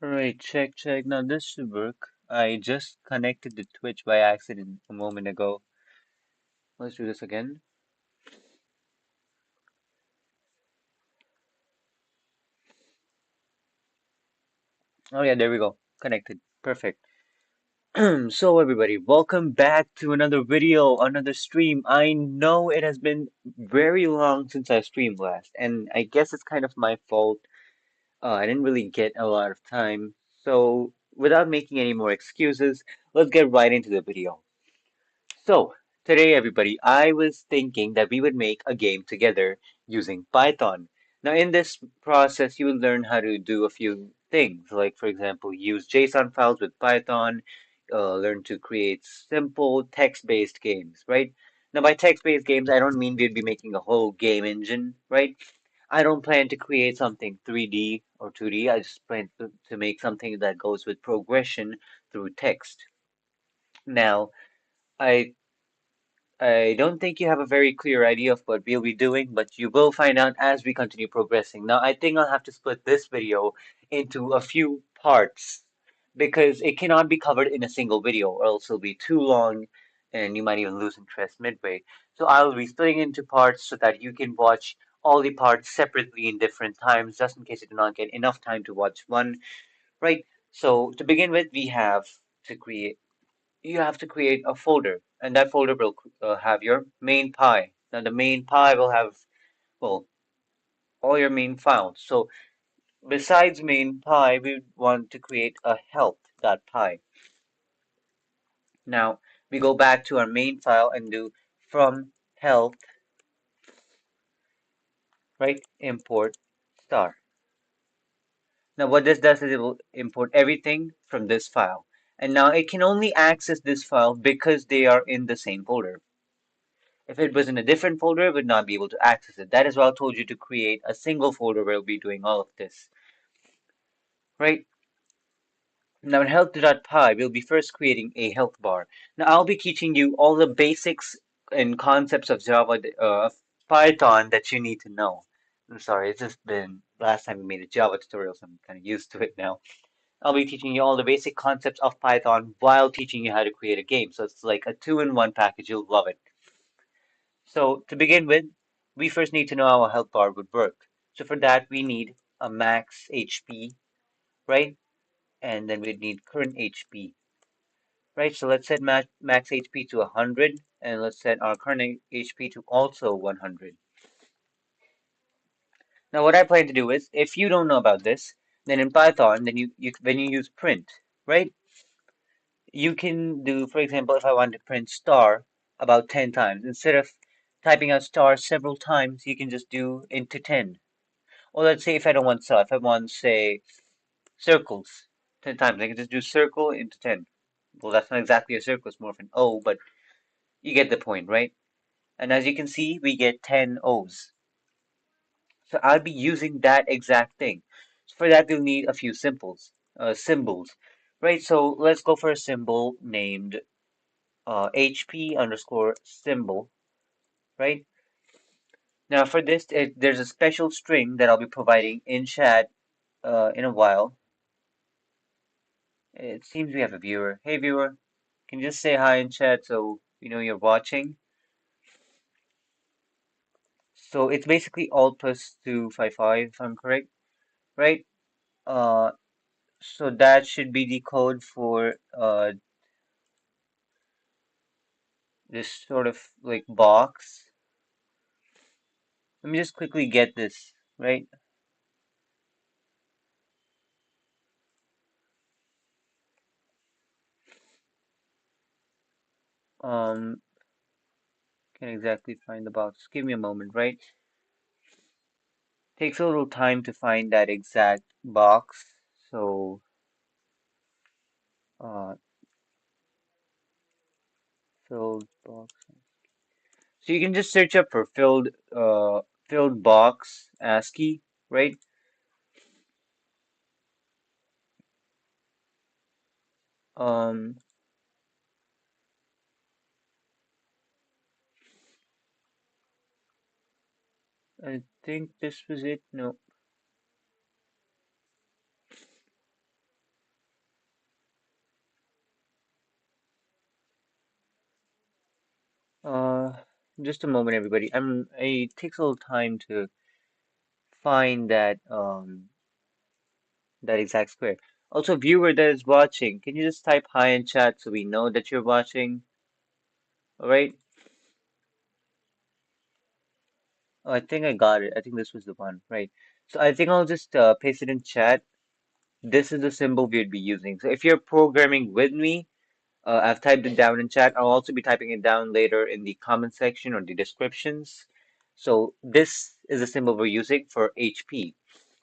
Alright, check, check. Now this should work. I just connected to Twitch by accident a moment ago. Let's do this again. Oh yeah, there we go. Connected. Perfect. So everybody, welcome back to another video, another stream. I know it has been very long since I streamed last, and I guess it's kind of my fault. I didn't really get a lot of time. So without making any more excuses, let's get right into the video. So, today, everybody, I was thinking that we would make a game together using Python. Now, in this process, you will learn how to do a few things, like, for example, use JSON files with Python, learn to create simple text-based games, right? Now, by text-based games, I don't mean we'd be making a whole game engine, right? I don't plan to create something 3D or 2D. I just plan to make something that goes with progression through text. Now, I I don't think you have a very clear idea of what we'll be doing, but you will find out as we continue progressing. Now, I think I'll have to split this video into a few parts because it cannot be covered in a single video, or else it'll be too long and you might even lose interest midway. So I'll be splitting into parts so that you can watch all the parts separately in different times, just in case you do not get enough time to watch one, right? So to begin with, we have to create you have to create a folder, and that folder will have your main pie. Now, the main pie will have, well, all your main files. So, besides main pie, we want to create a help.py. Now, we go back to our main file and do from help, right? Import star. Now, what this does is it will import everything from this file. And now it can only access this file because they are in the same folder. If it was in a different folder, it would not be able to access it. That is why I told you to create a single folder where we'll be doing all of this, right? Now in health.py, we'll be first creating a health bar. Now I'll be teaching you all the basics and concepts of Java, Python that you need to know. I'm sorry, it's just been last time we made a Java tutorial, so I'm kind of used to it now. I'll be teaching you all the basic concepts of Python while teaching you how to create a game. So it's like a two-in-one package. You'll love it. So to begin with, we first need to know how a health bar would work. So for that, we need a max HP, right? And then we'd need current HP, right? So let's set max HP to 100, and let's set our current HP to also 100. Now what I plan to do is, if you don't know about this, then in Python, then when you use print, right? You can do, for example, if I want to print star about 10 times, instead of typing out star several times, you can just do into 10. Or let's say if I don't want star, if I want, say, circles 10 times, I can just do circle into 10. Well, that's not exactly a circle, it's more of an O, but you get the point, right? And as you can see, we get 10 O's. So I'll be using that exact thing. So for that, we'll need a few symbols, right? So let's go for a symbol named HP underscore symbol, right? Now for this, there's a special string that I'll be providing in chat in a while. It seems we have a viewer. Hey viewer, can you just say hi in chat so you know you're watching? So it's basically alt plus 255 if I'm correct, right? Uh, so that should be the code for this sort of like box. Let me just quickly get this, right? Um, can't exactly find the box. Give me a moment, right? Takes a little time to find that exact box. So, uh, filled box. So you can just search up for filled box ASCII, right? Um, I think this was it. No. Uh, just a moment, everybody. It takes a little time to find that exact square. Also, viewer that is watching, can you just type hi in chat so we know that you're watching? All right. Oh, I think I got it. I think this was the one, right? So I think I'll just paste it in chat. This is the symbol we'd be using. So if you're programming with me, I've typed it down in chat. I'll also be typing it down later in the comment section or the descriptions. So this is the symbol we're using for HP.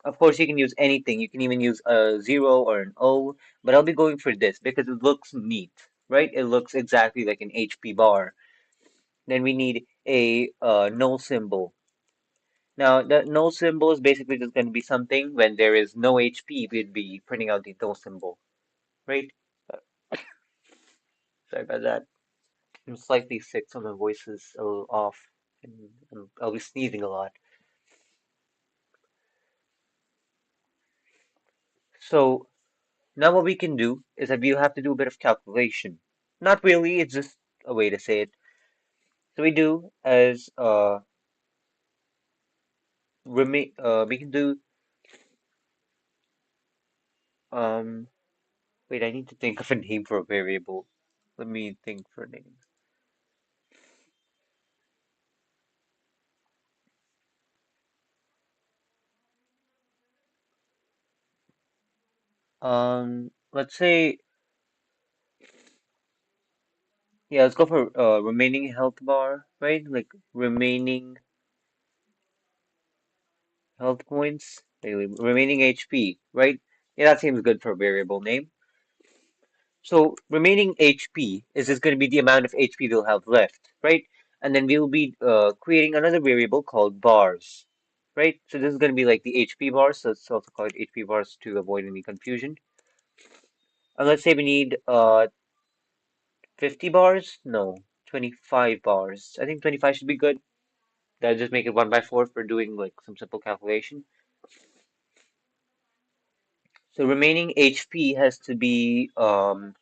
Of course, you can use anything. You can even use a 0 or an O, but I'll be going for this because it looks neat, right? It looks exactly like an HP bar. Then we need a null symbol. Now, the null symbol is basically just going to be something when there is no HP, we'd be printing out the null symbol, right? Uh, Sorry about that. I'm slightly sick, so my voice is a little off, and I'll be sneezing a lot. So now what we can do is that we'll have to do a bit of calculation. Not really, it's just a way to say it. So we do as we can do um wait, I need to think of a name for a variable. Let me think for a name. Let's say yeah, let's go for remaining health bar, right? Like remaining health points, remaining HP, right? Yeah, that seems good for a variable name. So remaining HP is just going to be the amount of HP we'll have left, right? And then we'll be creating another variable called bars, right? So this is going to be like the HP bars, so it's also called HP bars to avoid any confusion. And let's say we need 50 bars? No, 25 bars. I think 25 should be good. That'll just make it 1 by 4 for doing like some simple calculation. So remaining HP has to be current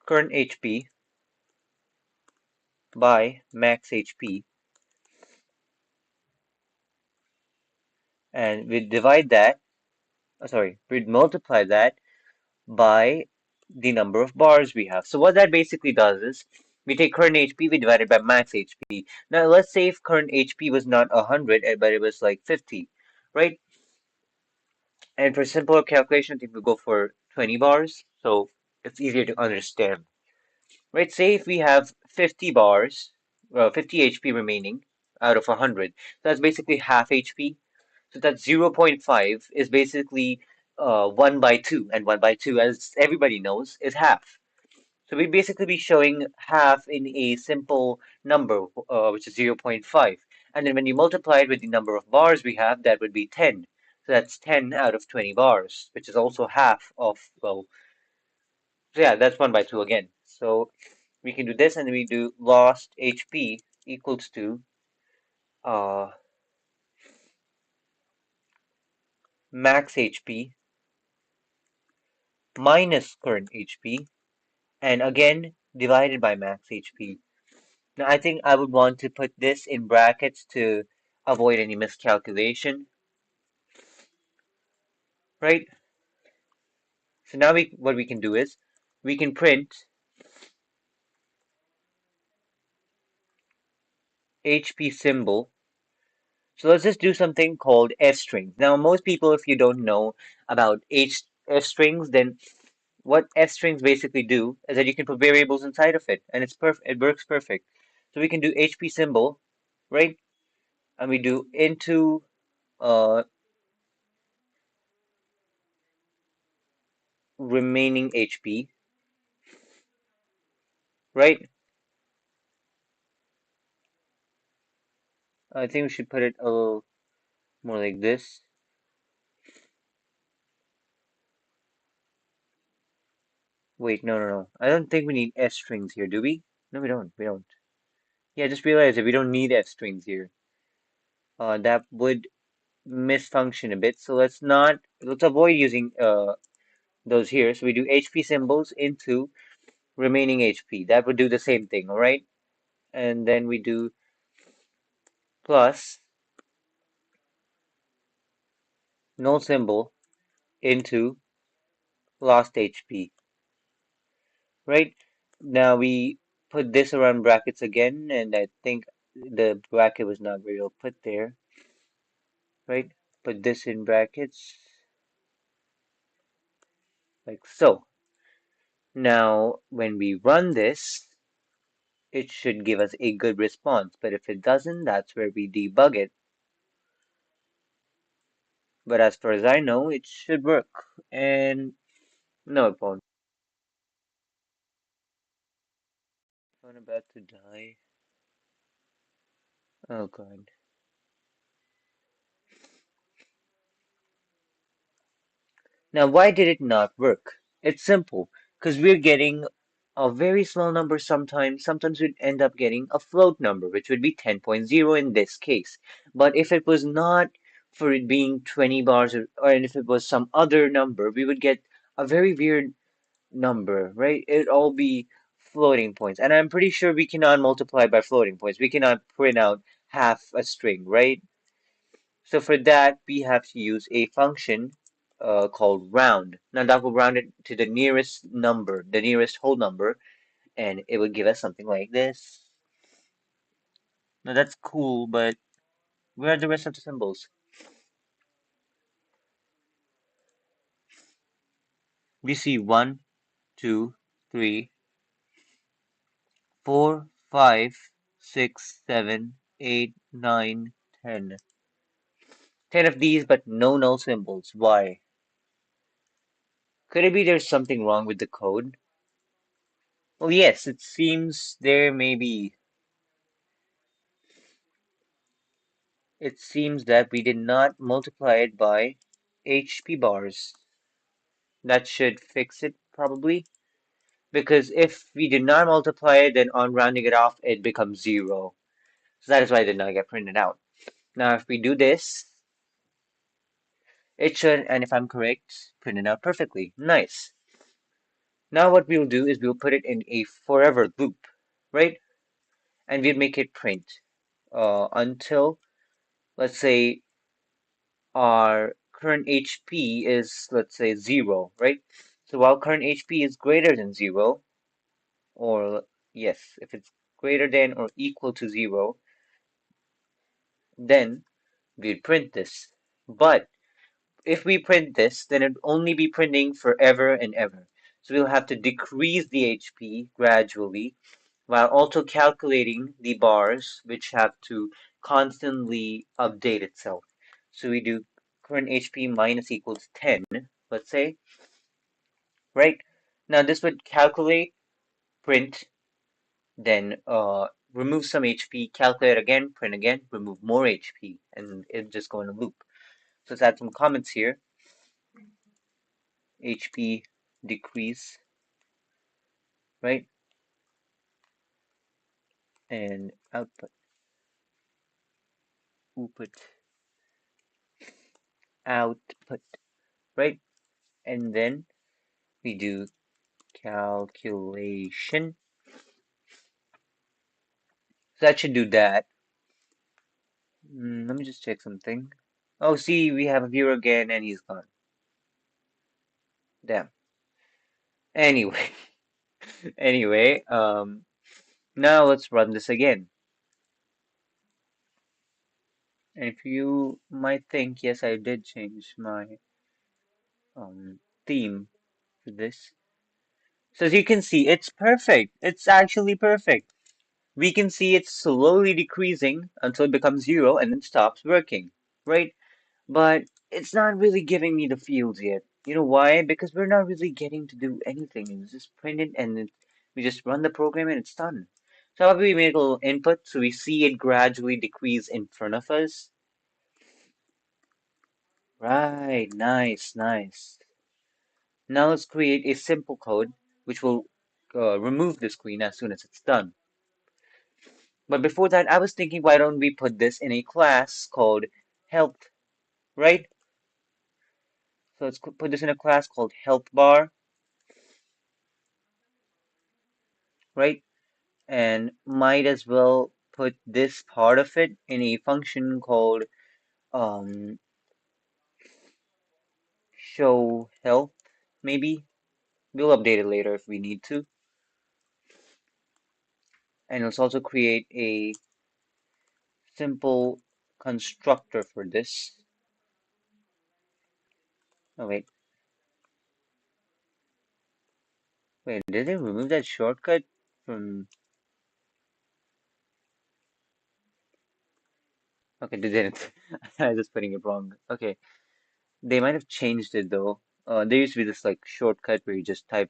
HP by max HP, and we divide that, sorry, we'd multiply that by the number of bars we have. So what that basically does is we take current HP, we divide it by max HP. Now let's say if current HP was not 100, but it was like 50, right? And for simpler calculation, I think we go for 20 bars, so it's easier to understand. Right, say if we have 50 bars, 50 HP remaining out of 100, that's basically half HP. So that zero point 0.5 is basically 1 by 2, and 1 by 2, as everybody knows, is half. So we'd basically be showing half in a simple number, which is zero point 0.5. And then when you multiply it with the number of bars we have, that would be 10. So that's 10 out of 20 bars, which is also half of, well, so yeah, that's 1 by 2 again. So we can do this, and then we do lost HP equals to uh, max HP minus current HP, and again divided by max HP. Now I think I would want to put this in brackets to avoid any miscalculation, right? So now what we can do is we can print HP symbol. So let's just do something called F strings. Now most people, if you don't know about F strings, then what F strings basically do is that you can put variables inside of it, and it's perfect. It works perfect. So we can do HP symbol, right? And we do into remaining HP, right? I think we should put it a little more like this. Wait, no, no, no. I don't think we need F strings here, do we? No, we don't. We don't. Yeah, just realize that we don't need F strings here. That would misfunction a bit. So let's avoid using those here. So we do HP symbols into remaining HP. That would do the same thing, all right? And then we do plus null symbol into lost HP, right? Now we put this around brackets again, and I think the bracket was not very well put there, right? Put this in brackets like so. Now, when we run this, it should give us a good response, but if it doesn't, that's where we debug it. But as far as I know, it should work. And no, it won't. I'm about to die. Oh god. Now, why did it not work? It's simple, because we're getting a very small number sometimes. Sometimes we'd end up getting a float number, which would be 10.0 in this case. But if it was not for it being 20 bars, or if it was some other number, we would get a very weird number, right? It'd all be floating points. And I'm pretty sure we cannot multiply by floating points. We cannot print out half a string, right? So for that, we have to use a function called round. Now that will round it to the nearest number, the nearest whole number, and it would give us something like this. Now that's cool, but where are the rest of the symbols? We see 1, 2, 3, 4, 5, 6, 7, 8, 9, 10. 10 of these, but no null symbols. Why? Could it be there's something wrong with the code? Well, yes, it seems there may be. It seems that we did not multiply it by HP bars. That should fix it, probably. Because if we did not multiply it, then on rounding it off, it becomes 0. So that is why it did not get printed out. Now, if we do this, it should, and if I'm correct, print it out perfectly. Nice. Now what we'll do is we'll put it in a forever loop, right? And we'll make it print until, let's say, our current HP is, let's say, 0, right? So while current HP is greater than 0, or yes, if it's greater than or equal to 0, then we'd print this. But if we print this, then it'd only be printing forever and ever. So we'll have to decrease the HP gradually while also calculating the bars, which have to constantly update itself. So we do current HP minus equals 10, let's say, right? Now this would calculate, print, then remove some HP, calculate again, print again, remove more HP, and it just go in a loop. So let's add some comments here. HP decrease, right? And output, output, output, right? And then we do calculation. So that should do that. Let me just check something. Oh, see, we have a viewer again, and he's gone. Damn. Anyway, anyway, now let's run this again. And if you might think, yes, I did change my theme for this. So as you can see, it's perfect. It's actually perfect. We can see it's slowly decreasing until it becomes 0 and then stops working, right? But it's not really giving me the fields yet. You know why? Because we're not really getting to do anything. It's just printed and we just run the program and it's done. So how about we make a little input so we see it gradually decrease in front of us? Right, nice, nice. Now let's create a simple code which will remove the screen as soon as it's done. But before that, I was thinking, why don't we put this in a class called help, right? So let's put this in a class called help bar. right? And might as well put this part of it in a function called um, show health, maybe. We'll update it later if we need to. And let's also create a simple constructor for this. Oh, wait, did they remove that shortcut from? Okay, they didn't. I was just putting it wrong. Okay, they might have changed it though. There used to be this like shortcut where you just type.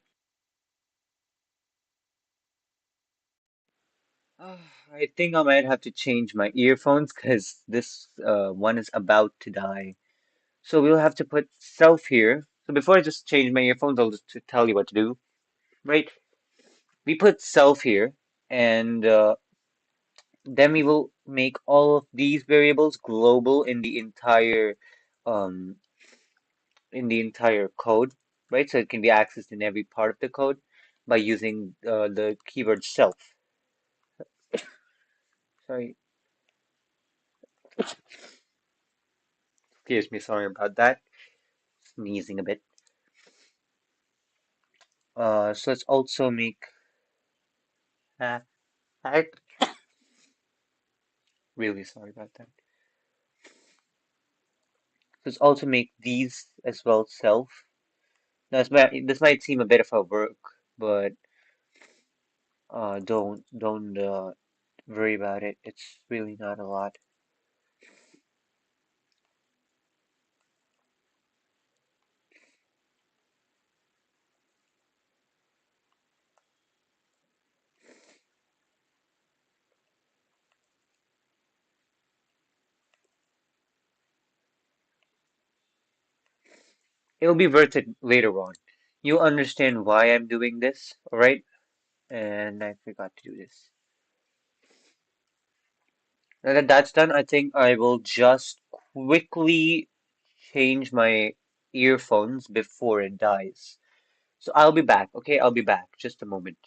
I think I might have to change my earphones because this one is about to die. So we'll have to put self here. So before I just change my earphones, I'll just tell you what to do. Right? We put self here, and then we will make all of these variables global um, in the entire code, right? So it can be accessed in every part of the code by using the keyword self. Sorry, excuse me, sorry about that. Sneezing a bit. So let's also make uh, I really sorry about that. Let's also make these as well self. Now, this might seem a bit of a work, but don't worry about it. It's really not a lot. It'll be worth it later on. You'll understand why I'm doing this, all right? And I forgot to do this. Now that that's done, I think I will just quickly change my earphones before it dies. So I'll be back, okay? I'll be back. Just a moment.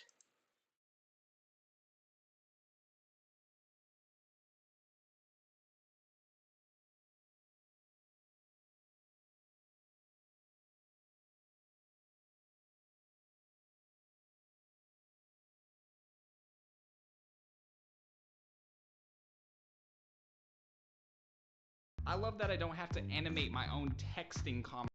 I love that I don't have to animate my own texting comments.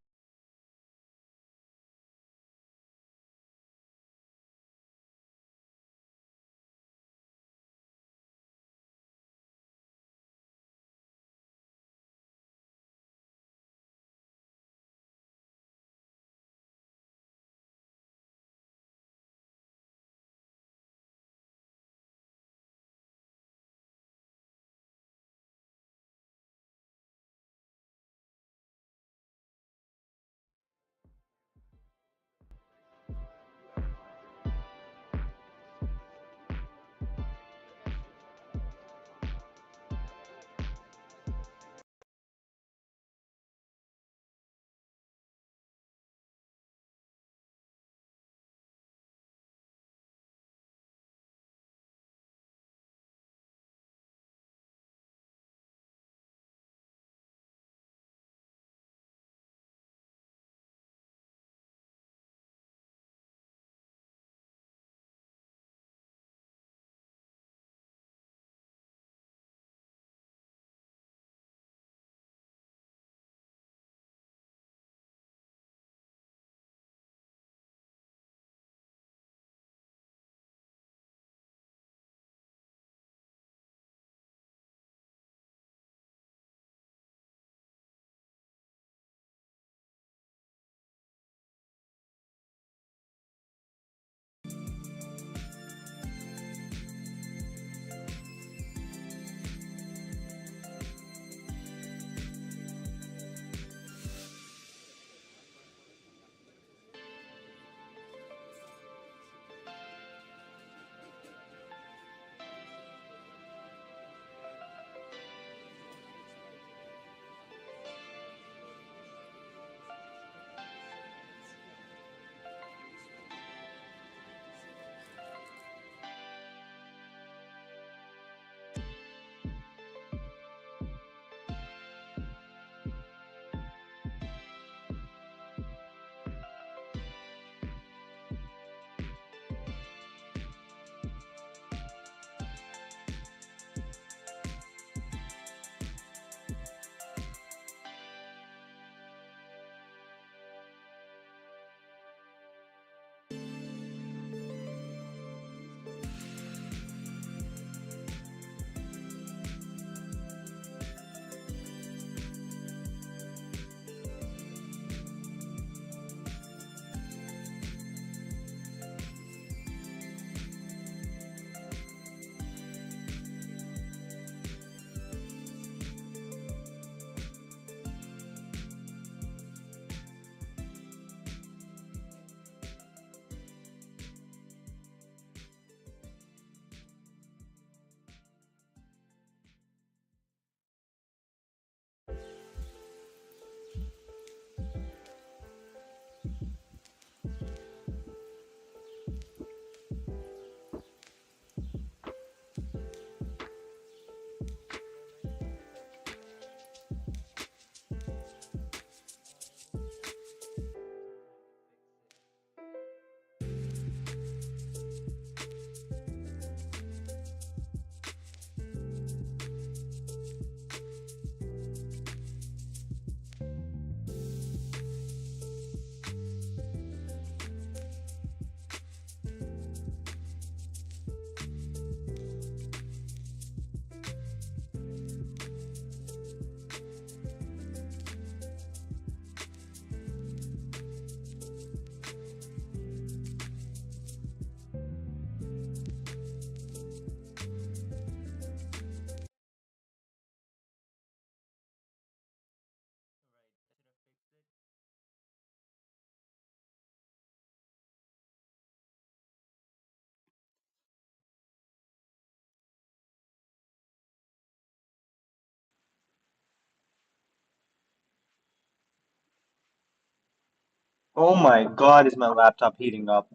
Oh my God, is my laptop heating up?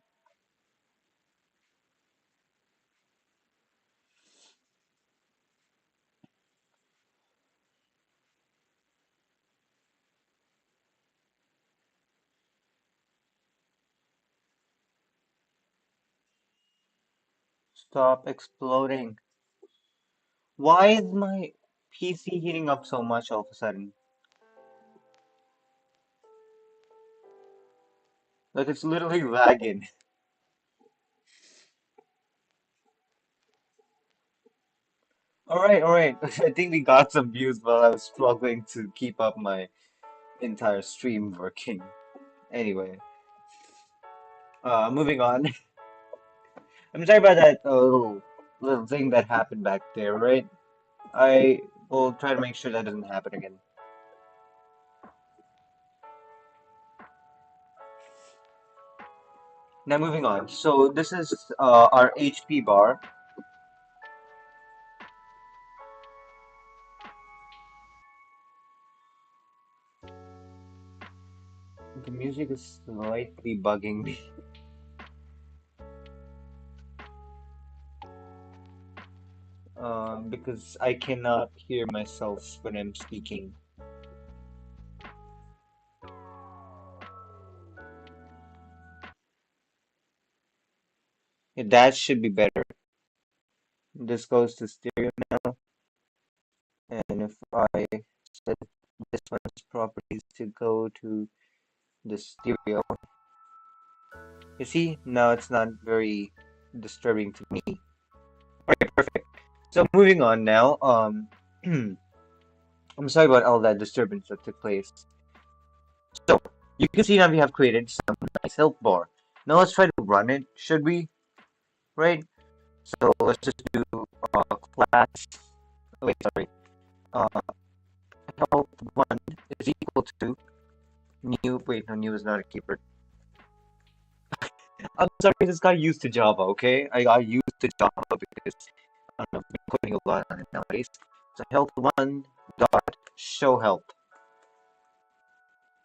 Stop exploding. Why is my PC heating up so much all of a sudden? Like it's literally lagging. All right. I think we got some views while I was struggling to keep up my entire stream working. Anyway, moving on. I'm sorry about that little thing that happened back there, right? I will try to make sure that doesn't happen again. Now moving on. So this is our HP bar. The music is slightly bugging me because I cannot hear myself when I'm speaking. Yeah, that should be better. This goes to stereo now, and if I set this one's properties to go to the stereo, you see, now it's not very disturbing to me. Alright, perfect. So moving on now, I'm sorry about all that disturbance that took place. So, you can see now we have created some nice health bar. Now let's try to run it, should we? Right? So let's just do class, oh, wait, sorry, uh, health 1 is equal to new, wait, no, new is not a keyword. I'm sorry, I just got used to Java, okay? I got used to Java because I don't know, I've been coding a lot on it nowadays. So health 1 dot show health,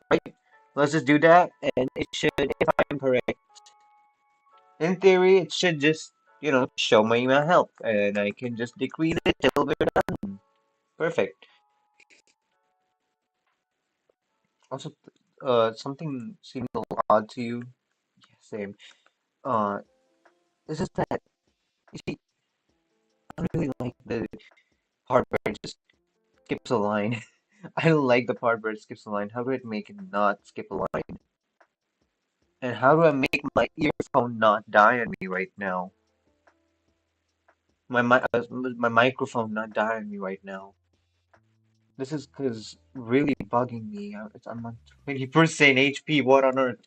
right? Let's just do that, and it should, if I'm correct, in theory, it should just, show my email health, and I can just decrease it till we're done. Perfect. Also, something seems a little odd to you. Yeah, same. Uh, this is that, you see, I don't really like the part where it just skips a line. I don't like the part where it skips a line. How do I make it not skip a line? And how do I make my earphone not die on me right now? My microphone not die on me right now. This is cause really bugging me. I'm on 20% HP. What on earth?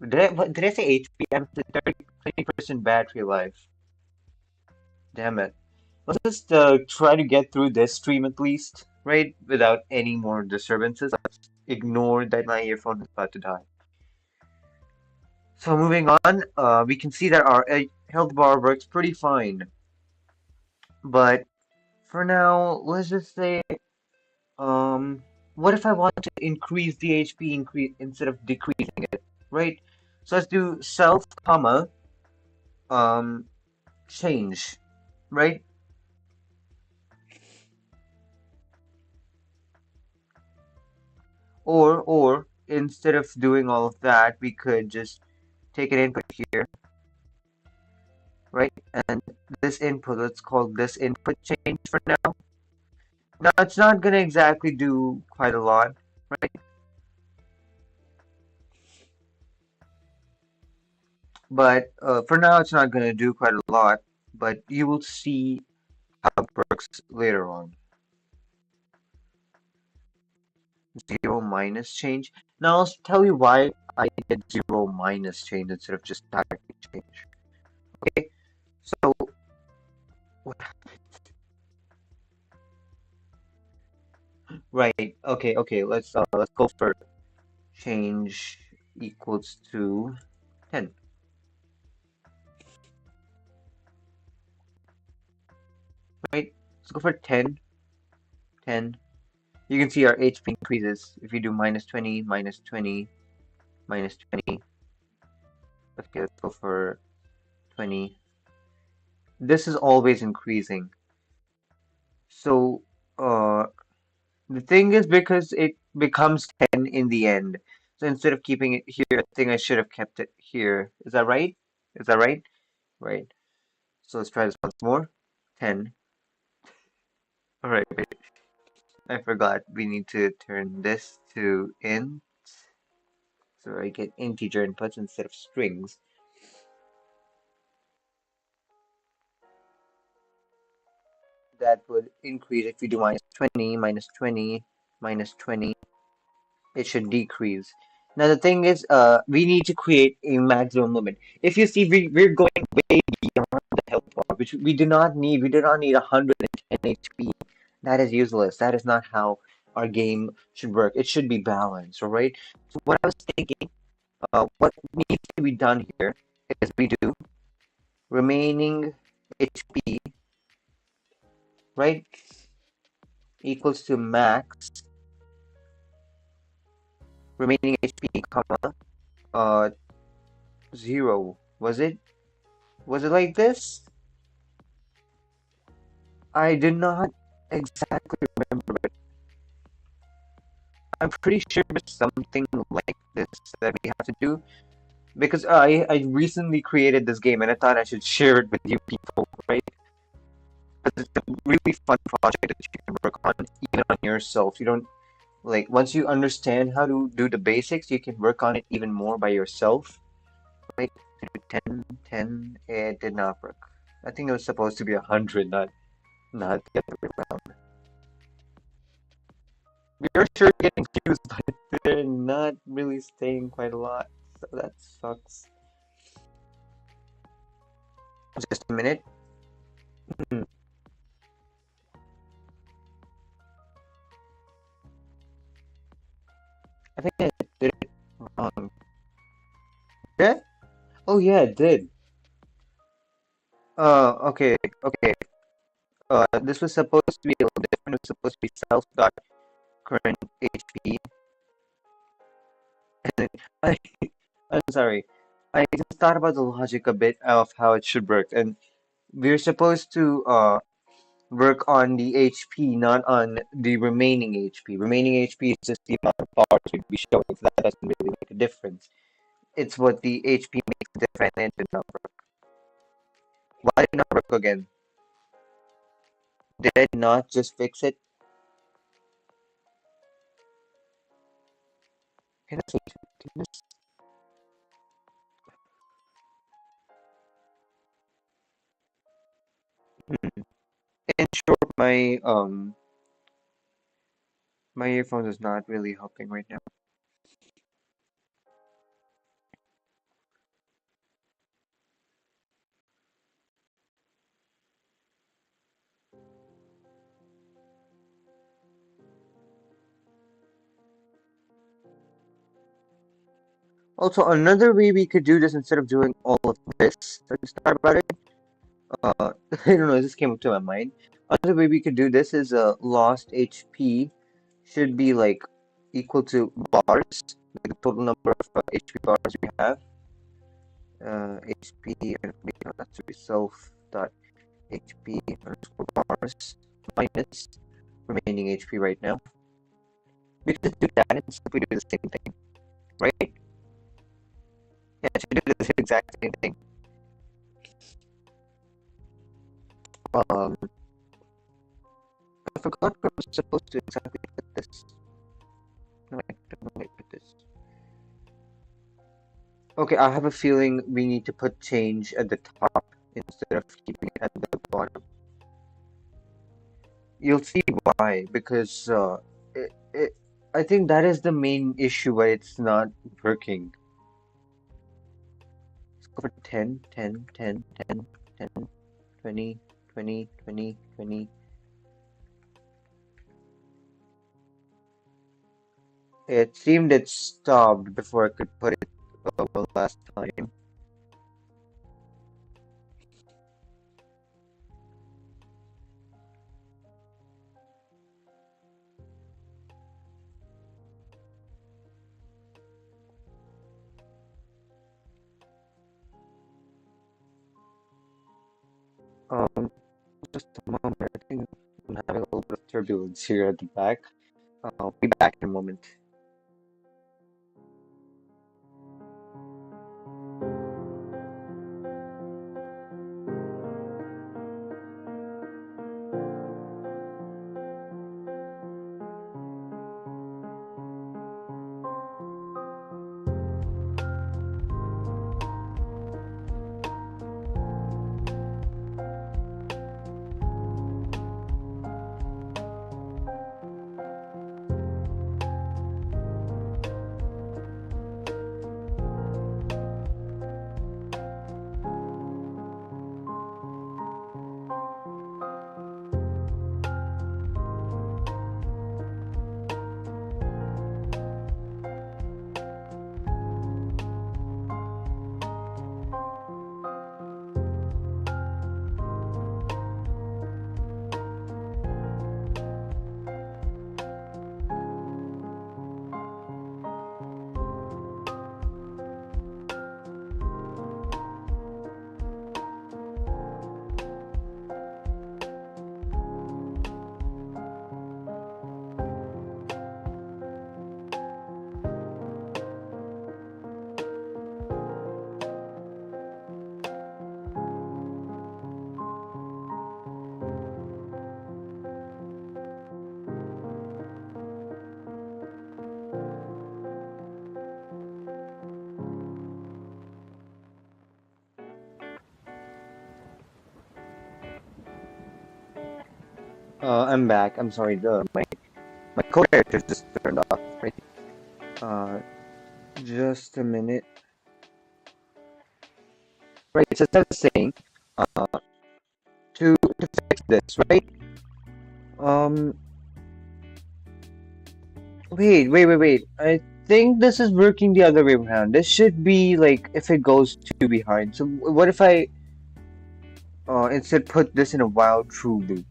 Did I say HP? I'm at 20% battery life. Damn it. Let's just try to get through this stream at least, right? Without any more disturbances. Let's ignore that my earphone is about to die. So moving on, we can see that our health bar works pretty fine. But for now, let's just say, um, what if I want to increase the HP increase instead of decreasing it, right? So let's do self, comma, um, change, right? Or instead of doing all of that, we could just take an input here, right? And this input, let's call this input change for now. Now it's not gonna exactly do quite a lot, right? But for now, it's not gonna do quite a lot. But you will see how it works later on. Zero minus change. Now I'll tell you why I did zero minus change instead of just directly change. Okay, so right. Okay. Let's go for change equals to 10. Right? Let's go for 10, 10. You can see our HP increases if you do -20, -20, -20. Okay, let's go for 20. This is always increasing. So, the thing is because it becomes 10 in the end. So instead of keeping it here, I think I should have kept it here. Is that right? Is that right? Right. So let's try this once more. 10. All right, wait. I forgot. We need to turn this to int. So I get integer inputs instead of strings. That would increase if we do -20, -20, -20. It should decrease. Now the thing is, we need to create a maximum limit. If you see, we're going way beyond the health bar, which we do not need. We do not need 110 HP. That is useless. That is not how our game should work. It should be balanced, all right? So what I was thinking, what needs to be done here is we do remaining HP, right, equals to max remaining HP, comma, uh, 0. Was it? Was it like this? I do not exactly remember, but I'm pretty sure it's something like this that we have to do because I recently created this game and I thought I should share it with you people, right? Because it's a really fun project that you can work on even on yourself. You don't like once you understand how to do the basics, you can work on it even more by yourself. Like 10, 10, it did not work. I think it was supposed to be 100, not the other way around. We are sure getting views, but they're not really staying quite a lot, so that sucks. Just a minute. I think I did it wrong. Yeah? Oh yeah, it did. Okay, okay. This was supposed to be a little different. It was supposed to be self dot current HP. And then I, I'm sorry. I just thought about the logic a bit of how it should work, and we're supposed to work on the HP, not on the remaining HP. Remaining HP is just the amount of bars we'd be showing, so that doesn't really make a difference. It's what the HP makes different and did not work. Why did it not work again? Did I not just fix it? Can I switch to this? Hmm. In short, my earphones is not really helping right now. Also, another way we could do this instead of doing all of this, so just thought about it. I don't know, this came up to my mind. Another way we could do this is lost HP should be like equal to bars, like the total number of HP bars we have. HP and that should be self dot HP underscore bars minus remaining HP right now. We could just do that and simply do the same thing, right? Yeah, it should do the exact same thing. Um, I forgot where I was supposed to exactly put this. No, I don't know where I put this. Okay, I have a feeling we need to put change at the top instead of keeping it at the bottom. You'll see why, because I think that is the main issue why it's not working. Let's go for 10, 10, 10, 10, 10, 20, 20, 20, 20. It seemed it stopped before I could put it one last time. Um, just a moment. I think I'm having a little bit of turbulence here at the back. I'll be back in a moment. I'm back. I'm sorry, my co-character just turned off, right? Uh, just a minute. Right, so as I was saying, uh, to fix this, right? Um, wait. I think this is working the other way around. This should be like if it goes two behind. So what if I instead put this in a while true loop?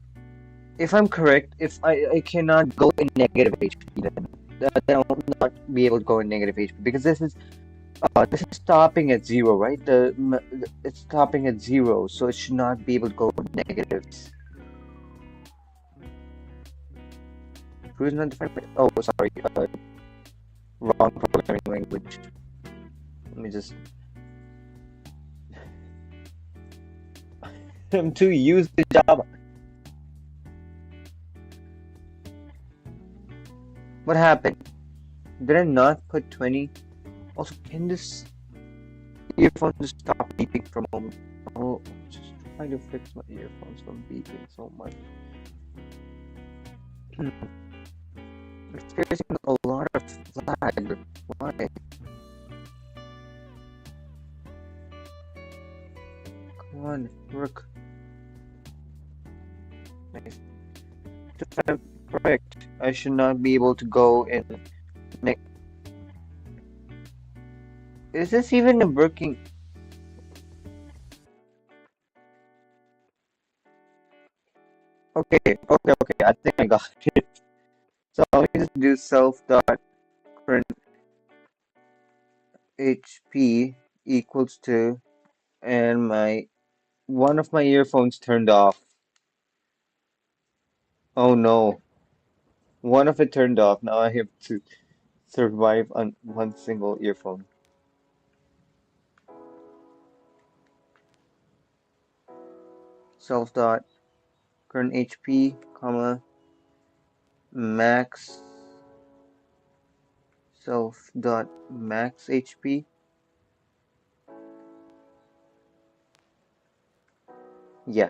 If I'm correct, if I cannot go in negative HP, then I'll not be able to go in negative HP because this is stopping at zero, right? It's stopping at zero, so it should not be able to go negatives. Who's not defined? Oh, sorry, wrong programming language. Let me just. I'm too used to Java. What happened? Did I not put 20? Also, can this earphone just stop beeping for a moment? Oh, I'm just trying to fix my earphones from beeping so much. Experiencing a lot of lag. Why? Come on, work. Nice. If I'm correct, I should not be able to go in. Ne- Is this even a working? Okay. I think I got it. So let me just do self dot current HP equals to, and my one of my earphones turned off. Oh no, one of it turned off. Now I have to survive on one single earphone. Self dot current HP, comma max self dot max HP. Yeah.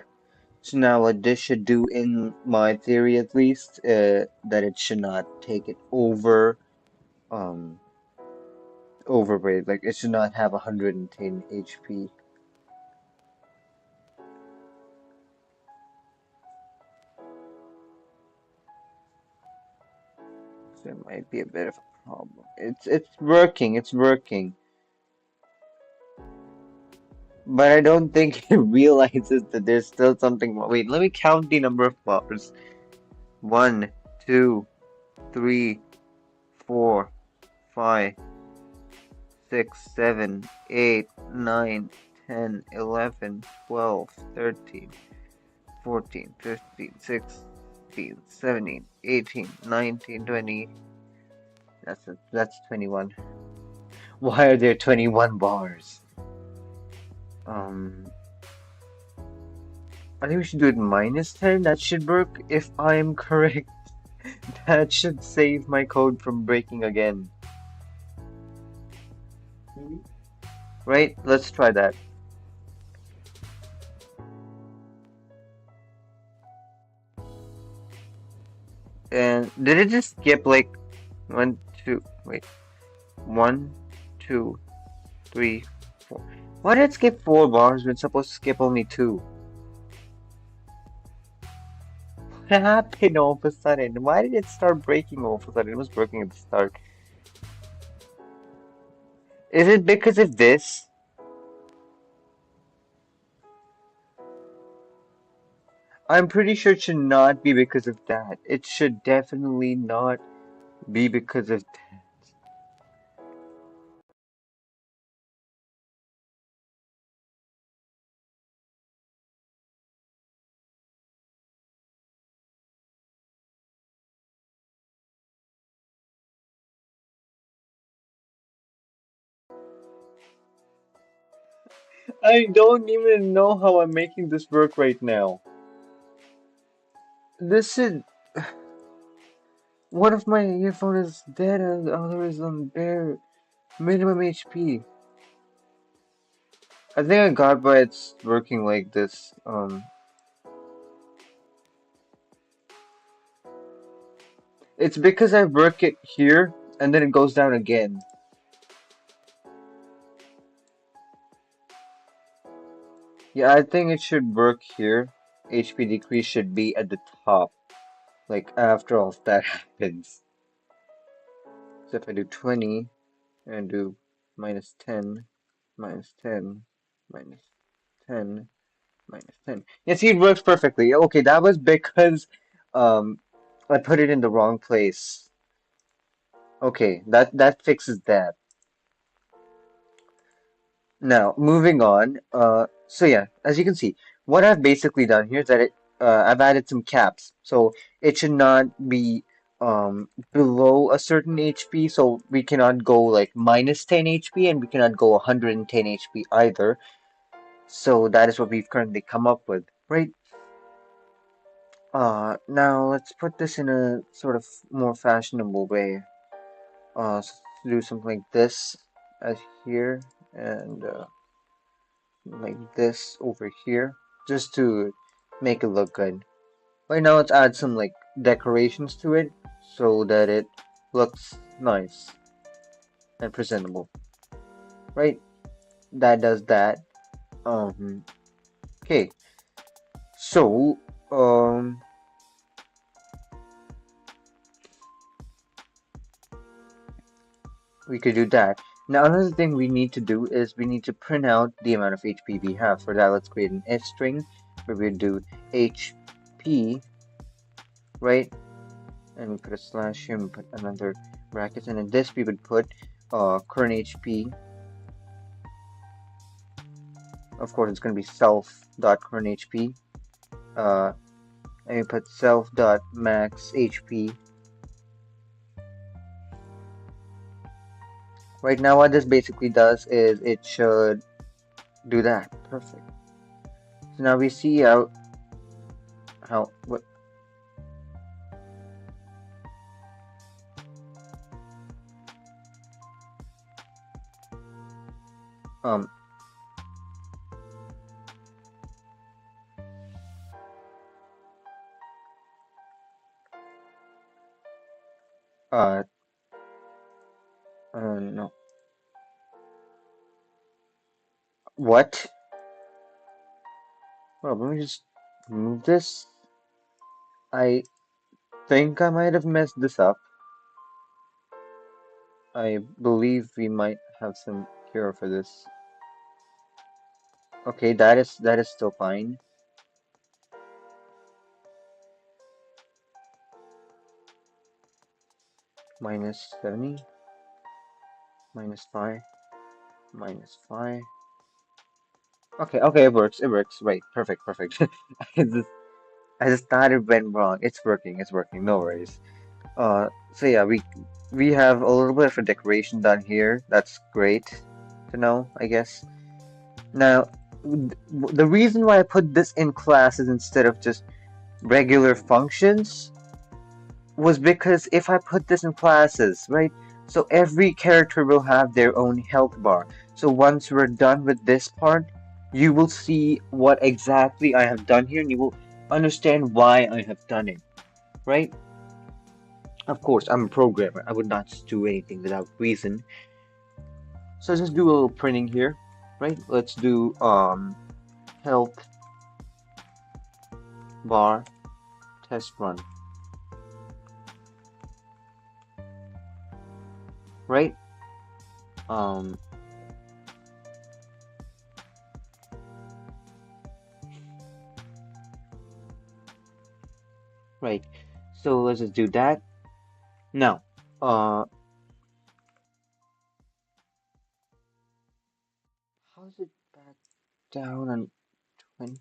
So now what this should do in my theory at least, that it should not take it um overweight. Like it should not have 110 HP. So it might be a bit of a problem. It's working. But I don't think it realizes that there's still something wrong. Wait, let me count the number of bars. One, two, three, 4, 5, 6, 7, 8, 9, 10, 11, 12, 13. 14, 15, 16, 17, 18, 19, 20. That's 21. Why are there 21 bars? Um, I think we should do it minus 10. That should work if I'm correct. That should save my code from breaking again. Right? Let's try that. And did it just skip like one, two, wait, one, two, three, four. Why did it skip 4 bars when it's supposed to skip only two? What happened all of a sudden? Why did it start breaking all of a sudden? It was breaking at the start. Is it because of this? I'm pretty sure it should not be because of that. It should definitely not be because of that. I don't even know how I'm making this work right now. This is one of my earphone is dead and the other is on bare minimum HP. I think I got why it's working like this. It's because I work it here and then it goes down again. Yeah, I think it should work here. HP decrease should be at the top, like after all of that happens. So if I do 20 and do minus 10, minus 10, minus 10, minus 10. Yeah, see, it works perfectly. Okay, that was because um I put it in the wrong place. Okay, that fixes that. Now, moving on. So yeah, as you can see, what I've basically done here is that I've added some caps. So it should not be below a certain HP. So we cannot go like minus 10 HP and we cannot go 110 HP either. So that is what we've currently come up with, right? Now let's put this in a sort of more fashionable way. So do something like this as here and like this over here just to make it look good. Right now let's add some like decorations to it so that it looks nice and presentable. Right? That does that. Okay. So um we could do that. Now another thing we need to do is we need to print out the amount of HP we have. For that let's create an if string where we do HP, right? And we put a slash here and we put another bracket, and in this we would put current HP. Of course it's going to be self dot current HP, and we put self dot max HP. Right now what this basically does is it should do that. Perfect. So now we see how what um uh no, what? Well, let me just move this. I think I might have messed this up. I believe we might have some cure for this. Okay, that is still fine. Minus 70, minus 5, minus 5. Okay, okay, it works, right, perfect, perfect. This- I just thought it went wrong. It's working. It's working. No worries. So yeah, we have a little bit of a decoration done here. That's great to know, I guess. Now, the reason why I put this in classes instead of just regular functions was because if I put this in classes, right? So every character will have their own health bar. So once we're done with this part, you will see what exactly I have done here and you will understand why I have done it, right? Of course, I'm a programmer. I would not just do anything without reason. So let's just do a little printing here, right? Let's do health bar test run, right? Um, right. So let's just do that. Now, how's it back down on 20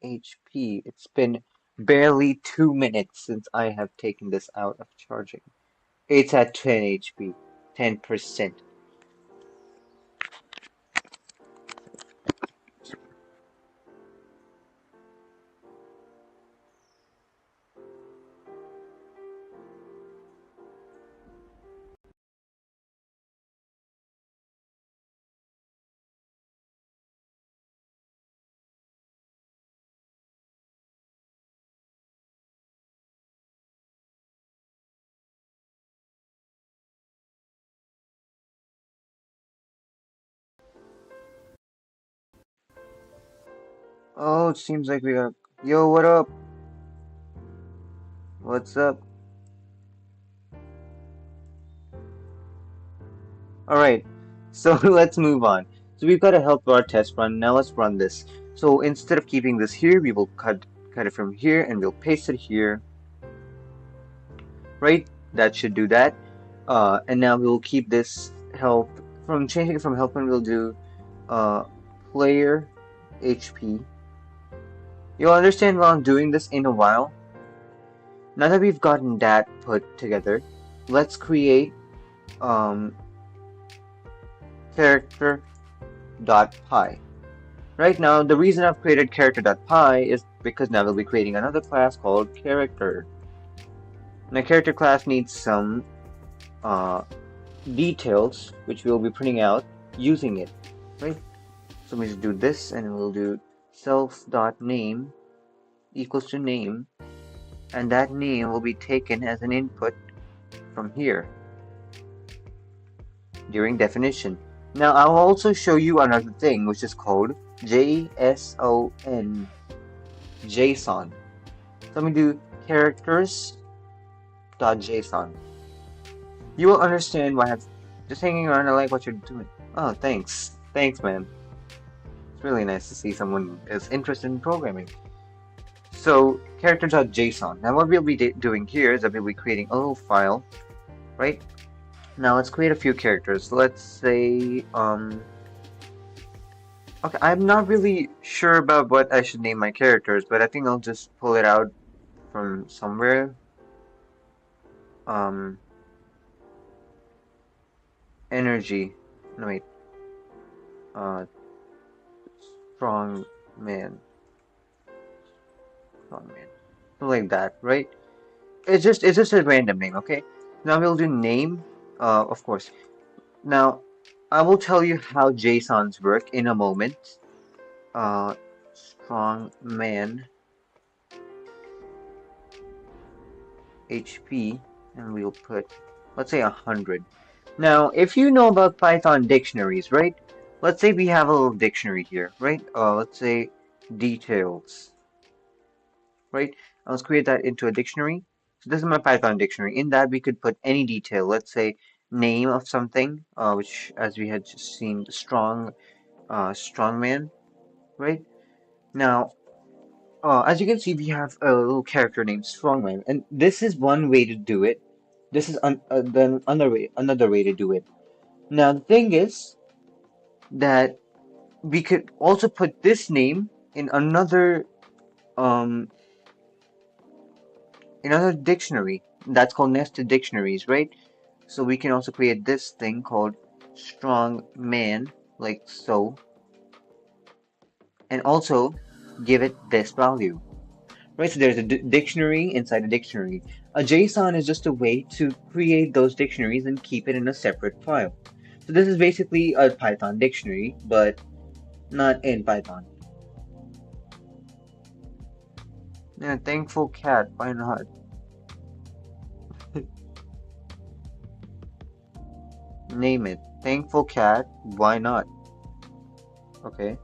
HP? It's been barely 2 minutes since I have taken this out of charging. It's at 10 HP, 10%. Oh, it seems like we got. Yo, what up? What's up? Alright, so let's move on. So we've got a health bar test run. Now let's run this. So instead of keeping this here, we will cut it from here and we'll paste it here. Right? That should do that. And now we'll keep this health from changing it from health one, we'll do uh player HP. You'll understand while I'm doing this in a while. Now that we've gotten that put together, let's create um character.py. Right now, the reason I've created character.py is because now we'll be creating another class called character. Now, character class needs some uh, details, which we'll be printing out using it, right? So we just do this, and we'll do self.name equals to name, and that name will be taken as an input from here during definition. Now, I'll also show you another thing, which is called JSON, JSON. So let me do characters.json. You will understand why I'm just hanging around. I like what you're doing. Oh, thanks. Thanks, man. It's really nice to see someone is interested in programming. So, character.json. Now, what we'll be doing here is that we'll be creating a little file, right? Now, let's create a few characters. Let's say, okay, I'm not really sure about what I should name my characters, but I think I'll just pull it out from somewhere. Um, energy. No, wait. Uh, strong man. Strong man. Something like that, right? It's just a random name, okay? Now we'll do name, of course. Now, I will tell you how JSONs work in a moment. Strong man HP, and we'll put, let's say 100. Now, if you know about Python dictionaries, right? Let's say we have a little dictionary here, right? Let's say details, right? Let's create that into a dictionary. So this is my Python dictionary. In that, we could put any detail. Let's say name of something, which, as we had just seen, strongman, right? Now, as you can see, we have a little character named Strongman, and this is one way to do it. This is then another way to do it. Now, the thing is that we could also put this name in another um another dictionary. That's called nested dictionaries, right? So we can also create this thing called strong man, like so, and also give it this value. Right, so there's a dictionary inside a dictionary. A JSON is just a way to create those dictionaries and keep it in a separate file. So this is basically a Python dictionary, but not in Python. Yeah, thankful cat, why not? Name it. Thankful cat, why not? Okay.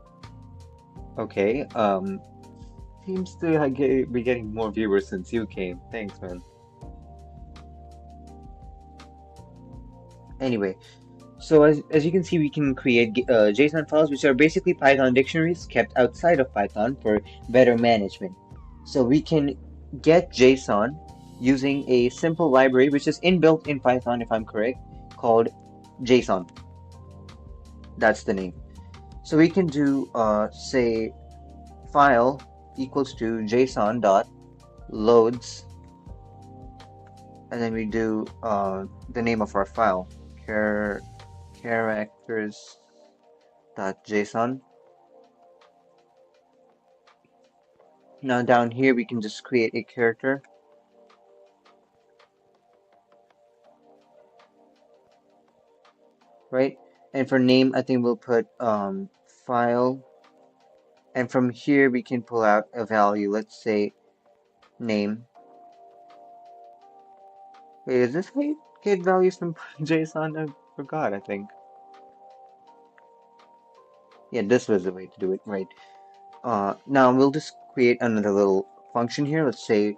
Okay. Seems to be getting more viewers since you came. Thanks, man. Anyway, so as you can see, we can create JSON files, which are basically Python dictionaries kept outside of Python for better management. So we can get JSON using a simple library, which is inbuilt in Python, if I'm correct, called JSON. That's the name. So we can do, say, file equals to JSON dot loads, and then we do the name of our file, characters .json. Now down here we can just create a character, right? And for name, I think we'll put file, and from here we can pull out a value. Let's say name. Wait, is this how you get values from JSON? I forgot, I think. Yeah, this was the way to do it, right? Now we'll just create another little function here. Let's say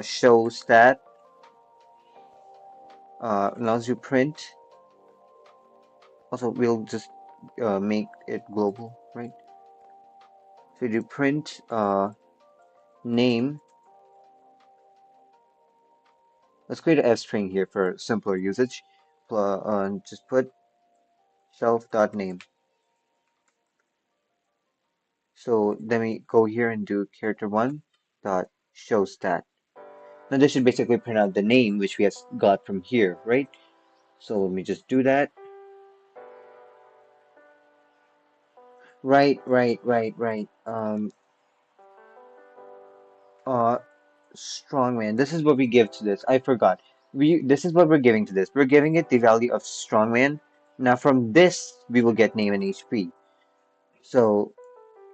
show stat allows you print. Also, we'll just make it global, right? So we do print name. Let's create an F string here for simpler usage. Just put self.name. So then we go here and do character one dot show stat. Now this should basically print out the name which we have got from here, right? So let me just do that. Right. Uh, strongman. This is what we give to this. I forgot. This is what we're giving to this. We're giving it the value of strongman. Now from this we will get name and HP. So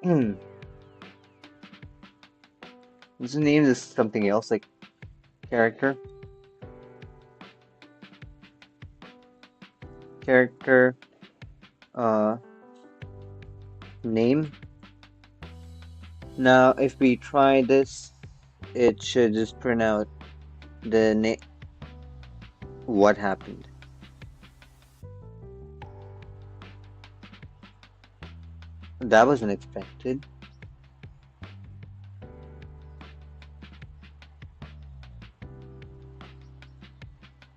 this name is something else like character, character, uh, name. Now if we try this, it should just print out the name. What happened? That was unexpected.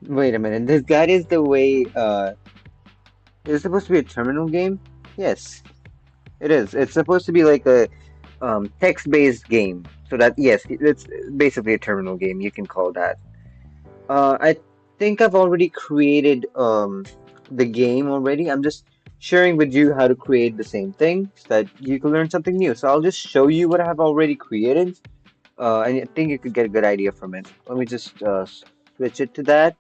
Wait a minute. That is the way. Is it supposed to be a terminal game? Yes, it is. It's supposed to be like a text-based game. So that yes, it's basically a terminal game. You can call that. I think I've already created the game already. I'm just sharing with you how to create the same thing so that you can learn something new. So I'll just show you what I have already created. And I think you could get a good idea from it. Let me just switch it to that.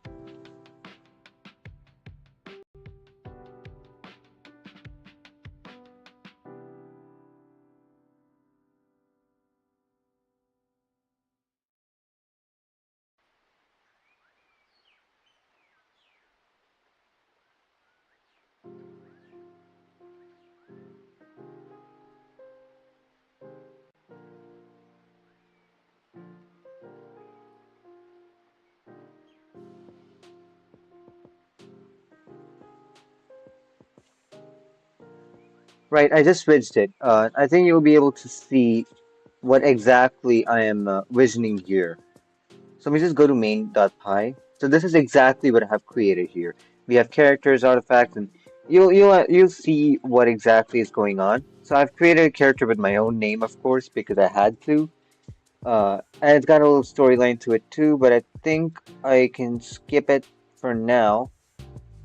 Right, I just switched it. I think you'll be able to see what exactly I am visioning here. So let me just go to main.py. So this is exactly what I have created here. We have characters, artifacts, and you'll see what exactly is going on. So I've created a character with my own name, of course, because I had to. And it's got a little storyline to it too, but I think I can skip it for now,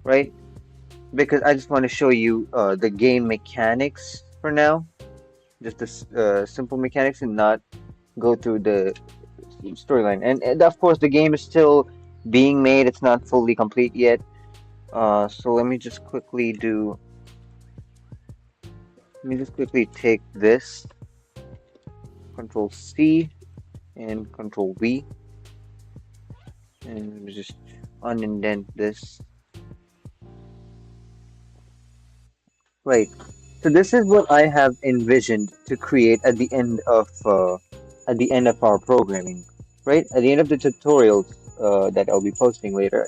right? Because I just want to show you the game mechanics for now, just the simple mechanics, and not go through the storyline. And of course, the game is still being made; it's not fully complete yet. So let me just quickly take this, Control C and Control V, and let me just unindent this. Right. So this is what I have envisioned to create at the end of our programming, right? At the end of the tutorials that I'll be posting later.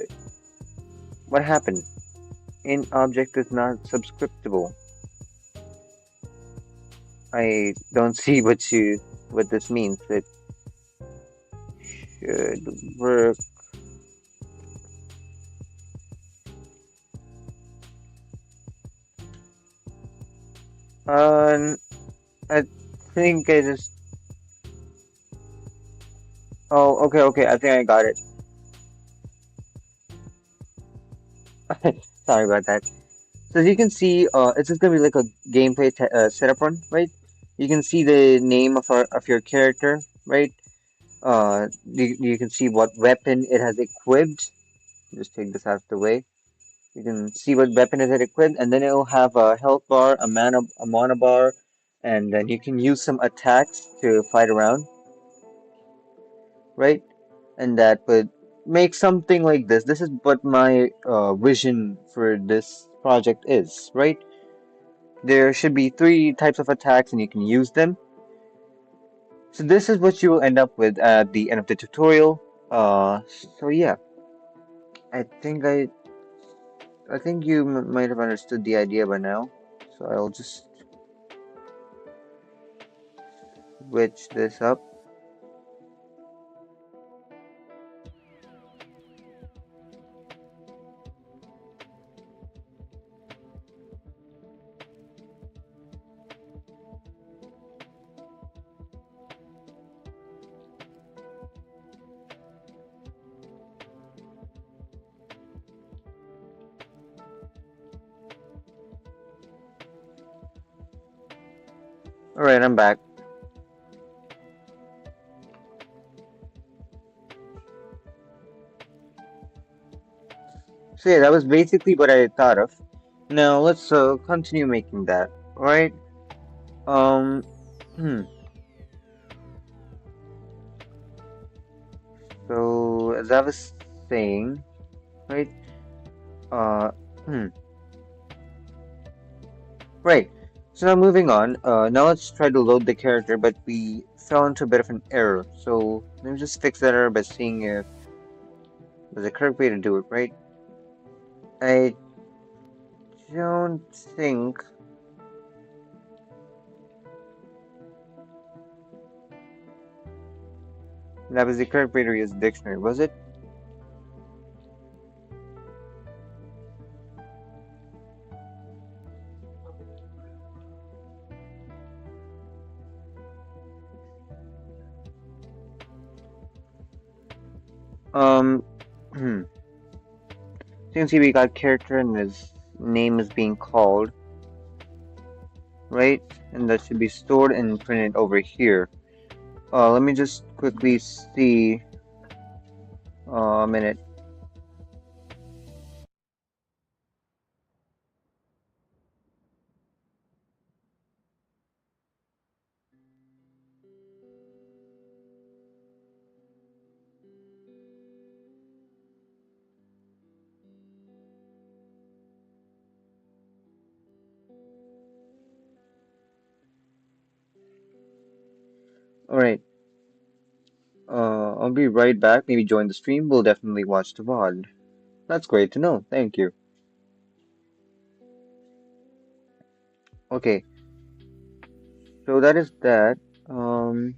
What happened? In object is not subscriptable. I don't see what this means. It should work. Uh, I think I just. Oh, okay, okay. I think I got it. Sorry about that. So as you can see, it's just gonna be like a gameplay setup run, right? You can see the name of your character, right? You can see what weapon it has equipped. Just take this out of the way. You can see what weapon it has equipped, and then it will have a health bar, a mana bar, and then you can use some attacks to fight around, right? And that would make something like this. This is what my vision for this project is, right? There should be three types of attacks and you can use them. So this is what you will end up with at the end of the tutorial. So yeah, I think I think you might have understood the idea by now. So I'll just switch this up. All right, I'm back. So yeah, that was basically what I thought of. Now let's continue making that. All right. Um. Hmm. So as I was saying, right? Uh. Hmm. Right. So now moving on. Now let's try to load the character, but we fell into a bit of an error. So let me just fix that error by seeing if there's a correct way to do it, right? I don't think that was the correct way to use the dictionary, was it? Hmm. So you can see we got character and his name is being called, right? And that should be stored and printed over here. Let me just quickly see. A minute. All right. I'll be right back. Maybe join the stream. We'll definitely watch the VOD. That's great to know. Thank you. Okay, so that is that. Um,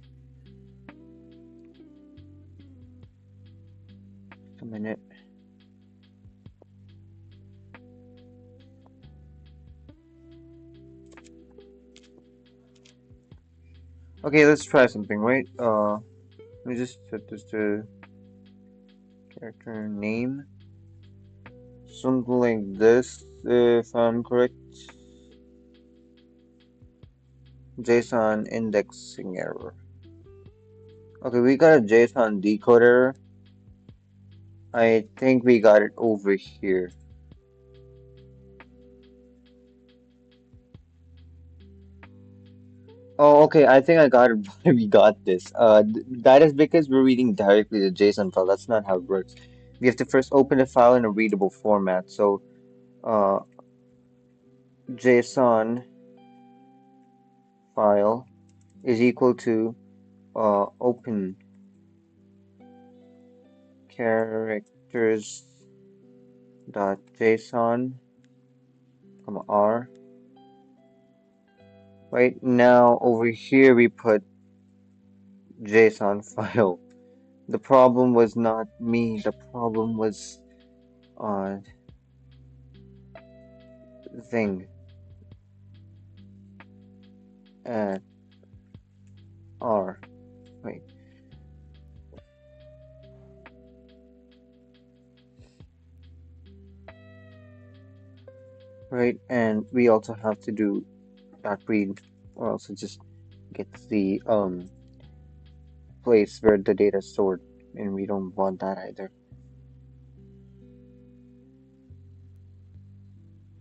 a minute. Okay, let's try something, right? me just set this to character name. Something like this, if I'm correct. JSON indexing error. Okay, we got a JSON decoder. I think we got it over here. Oh, okay. I think I got it. Why we got this. That is because we're reading directly the JSON file. That's not how it works. We have to first open the file in a readable format. So, uh, JSON file is equal to open characters dot JSON, comma R. Right now, over here we put JSON file. The problem was not me. The problem was uh thing at R. Wait. Right, and we also have to do dot read, or else it just gets the place where the data is stored, and we don't want that either.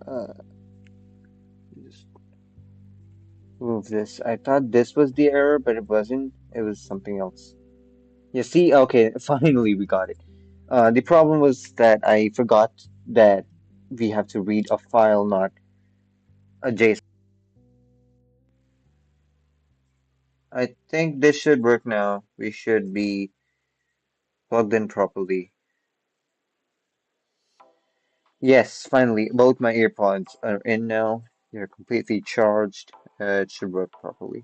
Uh, just move this. I thought this was the error, but it wasn't. It was something else. You see, okay, finally we got it. The problem was that I forgot that we have to read a file, not a JSON. I think this should work now. We should be plugged in properly. Yes, finally, both my earpods are in now. They're completely charged. It should work properly.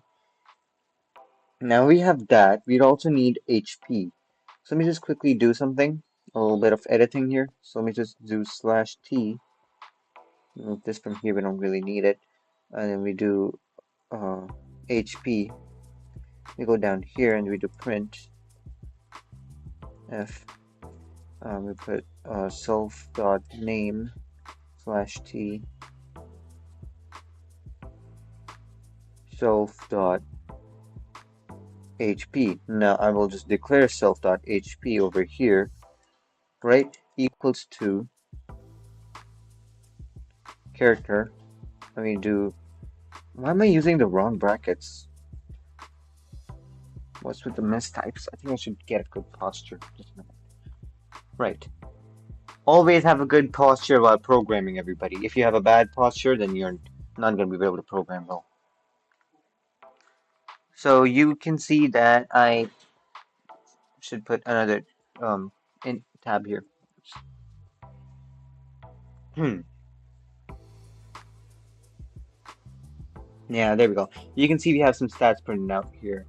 Now we have that. We'd also need HP. So let me just quickly do something. A little bit of editing here. So let me just do /t. Move this from here. We don't really need it. And then we do HP. We go down here and we do print f. We put self.name /t self.hp. Now I will just declare self.hp over here, right? Equals to character. Let me do. Why am I using the wrong brackets? What's with the mistypes? I think I should get a good posture. Just a minute. Right. Always have a good posture while programming, everybody. If you have a bad posture, then you're not going to be able to program well. So you can see that I should put another in tab here. Hmm. Yeah, there we go. You can see we have some stats printed out here.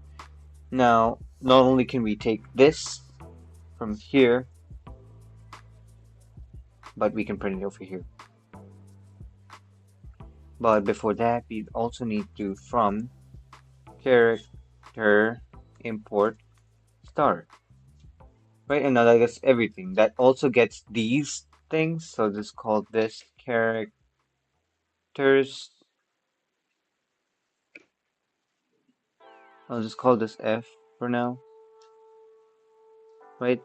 Now, not only can we take this from here, but we can print it over here. But before that, we also need to from character import star. Right, and now that gets everything. That also gets these things. So just call this characters. I'll just call this F for now. Right,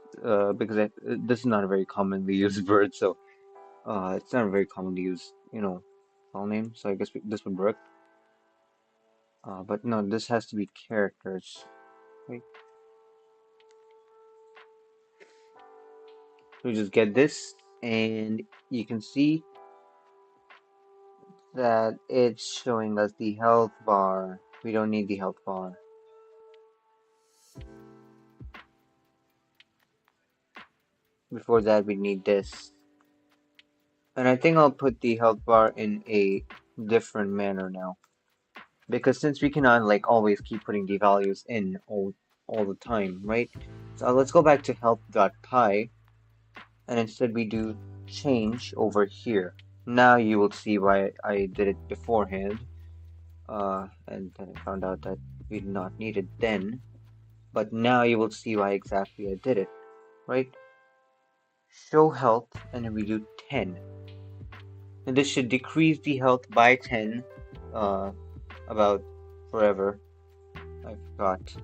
because this is not a very commonly used word, so it's not a very commonly used, file name. So I guess this would work. But no, this has to be characters. Right, we just get this, and you can see that it's showing us the health bar. We don't need the health bar. Before that, we need this. And I think I'll put the health bar in a different manner now. Because since we cannot like always keep putting the values in all the time, right? So let's go back to health.py, and instead we do change over here. Now you will see why I did it beforehand. And then I found out that we did not need it then. But now you will see why exactly I did it, right? Show health, and then we do 10. And this should decrease the health by 10, uh, about forever. I forgot.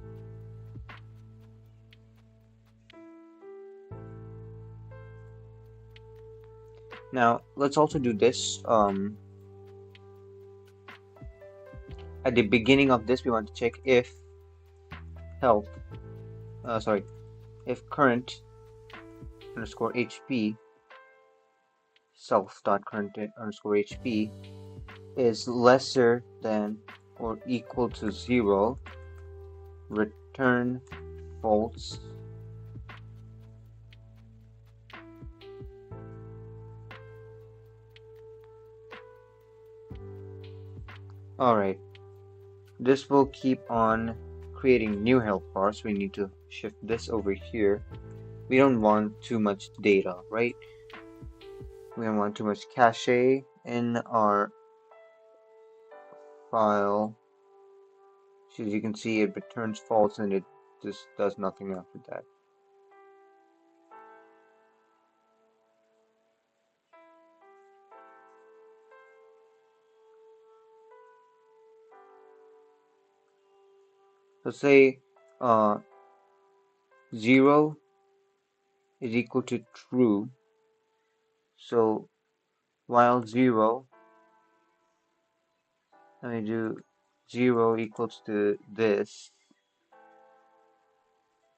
Now, let's also do this. At the beginning of this, we want to check if health, sorry, if current underscore HP, self dot current underscore HP is lesser than or equal to 0, return false. Alright, this will keep on creating new health bars. We need to shift this over here. We don't want too much data, right? We don't want too much cache in our file. So as you can see, it returns false and it just does nothing after that. So say 0 is equal to true. So while 0, let me do 0 equals to this,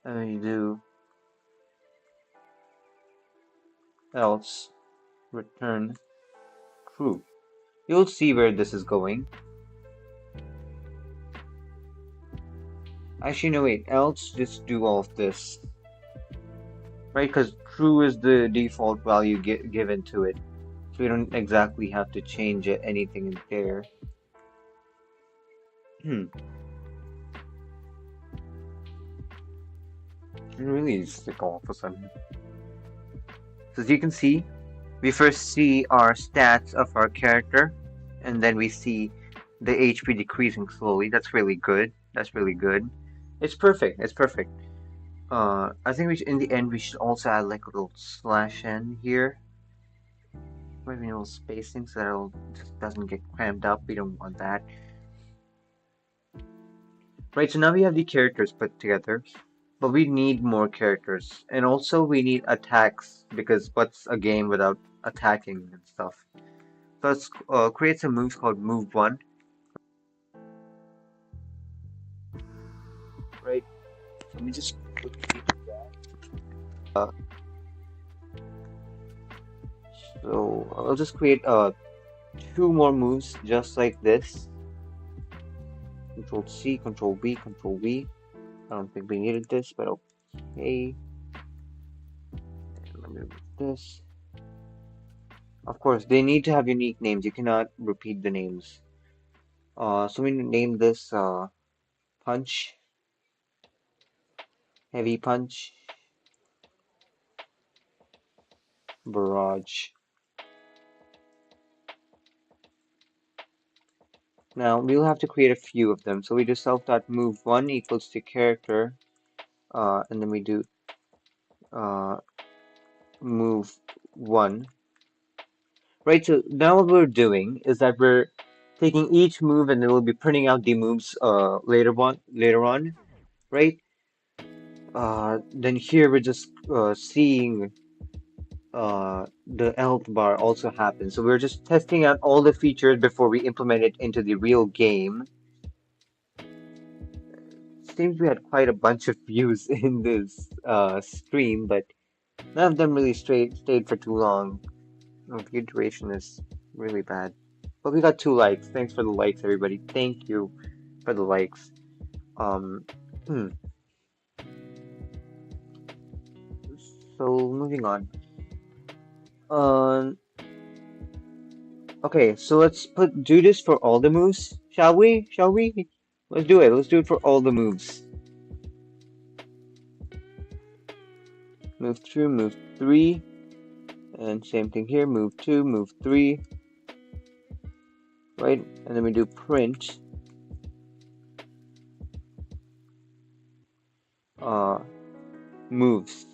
let me do else return true. You'll see where this is going. Actually, no, wait, else just do all of this. Right, because true is the default value given to it. So we don't exactly have to change anything in there. It really sick all of a sudden. So as you can see, we first see our stats of our character, and then we see the HP decreasing slowly. That's really good. That's really good. It's perfect. It's perfect. I think in the end we should also add like a little /n here. Maybe a little spacing so that it just doesn't get cramped up. We don't want that. Right, so now we have the characters put together, but we need more characters. And also we need attacks, because what's a game without attacking and stuff? So let's create some moves called move 1. Right, so let me just quickly do that. So I'll just create 2 more moves just like this. Control C, Control V, Control V. I don't think we needed this, but okay. And let me remove this. Of course, they need to have unique names. You cannot repeat the names. So we name this Punch, Heavy Punch, Barrage. Now we'll have to create a few of them. So we do self.move1 equals to character, and then we do move 1. Right, so now what we're doing is that we're taking each move and then we'll be printing out the moves later on, right? Then here we're just seeing the health bar also happens. So we're just testing out all the features before we implement it into the real game. Seems we had quite a bunch of views in this stream, but none of them really stayed for too long. View duration is really bad. But we got 2 likes. Thanks for the likes, everybody. Thank you for the likes. So moving on. Okay, so let's do this for all the moves, shall we? Shall we? Let's do it. Let's do it for all the moves. Move 2, move 3, and same thing here. Move 2, move 3, right? And then we do print. uh, moves.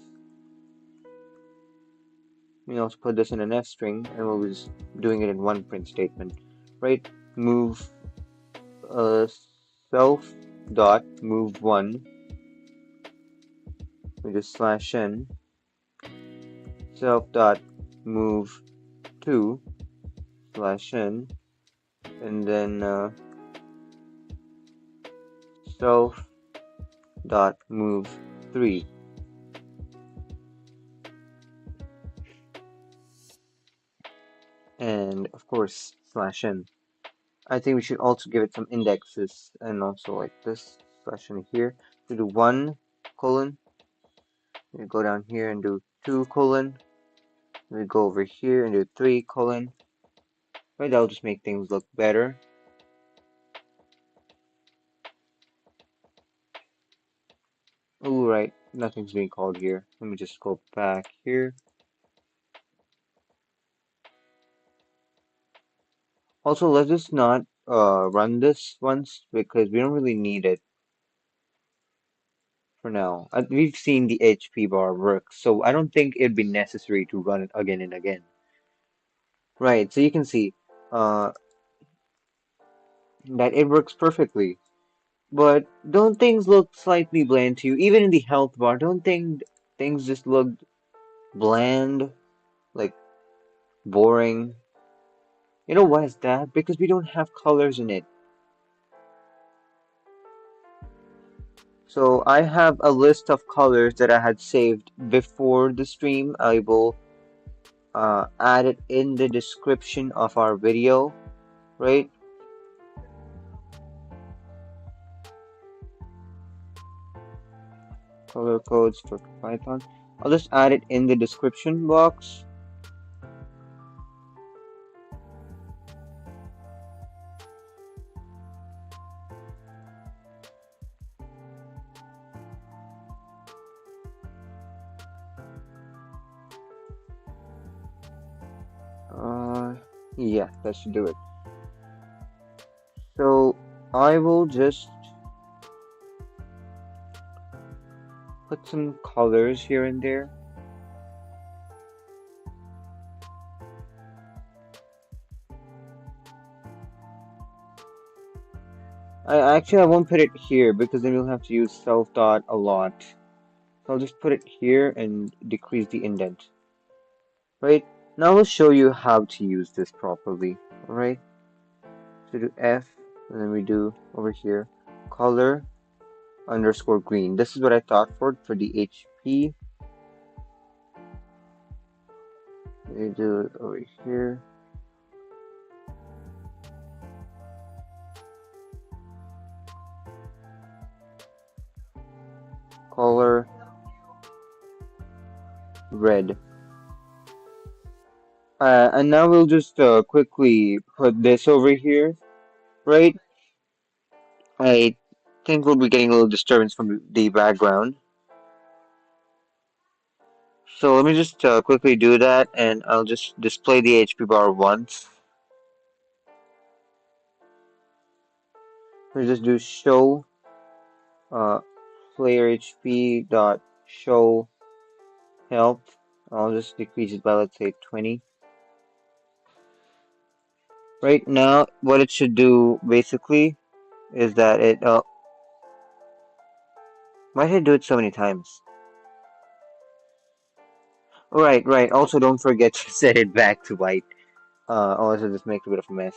We also put this in an F string, and we'll be just doing it in one print statement, right? Move uh, self dot move one. We just slash n self dot move two slash n, and then self dot move three, and of course slash n. I think we should also give it some indexes, and also like this slash n here. We do 1 colon. We go down here and do 2 colon. We go over here and do 3 colon. Right, that'll just make things look better. Oh, right, nothing's being called here. Let me just go back here. Also, let's just not run this once because we don't really need it for now. We've seen the HP bar work, so I don't think it'd be necessary to run it again and again. Right, so you can see uh, that it works perfectly. But don't things look slightly bland to you? Even in the health bar, don't think things just look bland, like boring? You know why is that? Because we don't have colors in it. So I have a list of colors that I had saved before the stream. I will add it in the description of our video, right? Color codes for Python. I'll just add it in the description box. Yeah, that should do it. So I will just put some colors here and there. I won't put it here because then we'll have to use self dot a lot. So I'll just put it here and decrease the indent. Right? Now I'll show you how to use this properly. Alright? So do F and then we do over here color underscore green. This is what I thought for the HP. We do it over here. Color red. And now we'll just quickly put this over here, right? I think we'll be getting a little disturbance from the background. So let me just quickly do that, and I'll just display the HP bar once. We just do show uh, player HP dot show health. I'll just decrease it by let's say 20. Right now, what it should do basically is that it why did I do it so many times? Right, right. Also, don't forget to set it back to white. Otherwise it just makes a bit of a mess.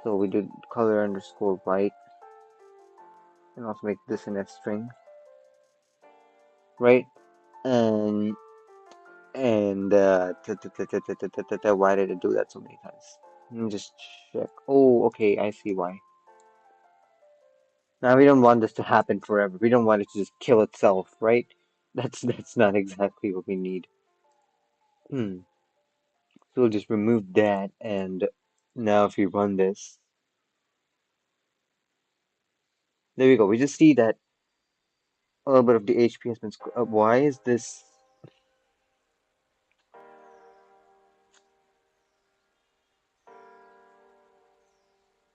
So we did color underscore white, and also make this an F string, right? And why did it do that so many times? Let me just check. Oh, okay, I see why. Now we don't want this to happen forever. We don't want it to just kill itself, right? That's not exactly what we need. Hmm. So we'll just remove that, and now if we run this, there we go. We just see that a little bit of the HP has been. Why is this?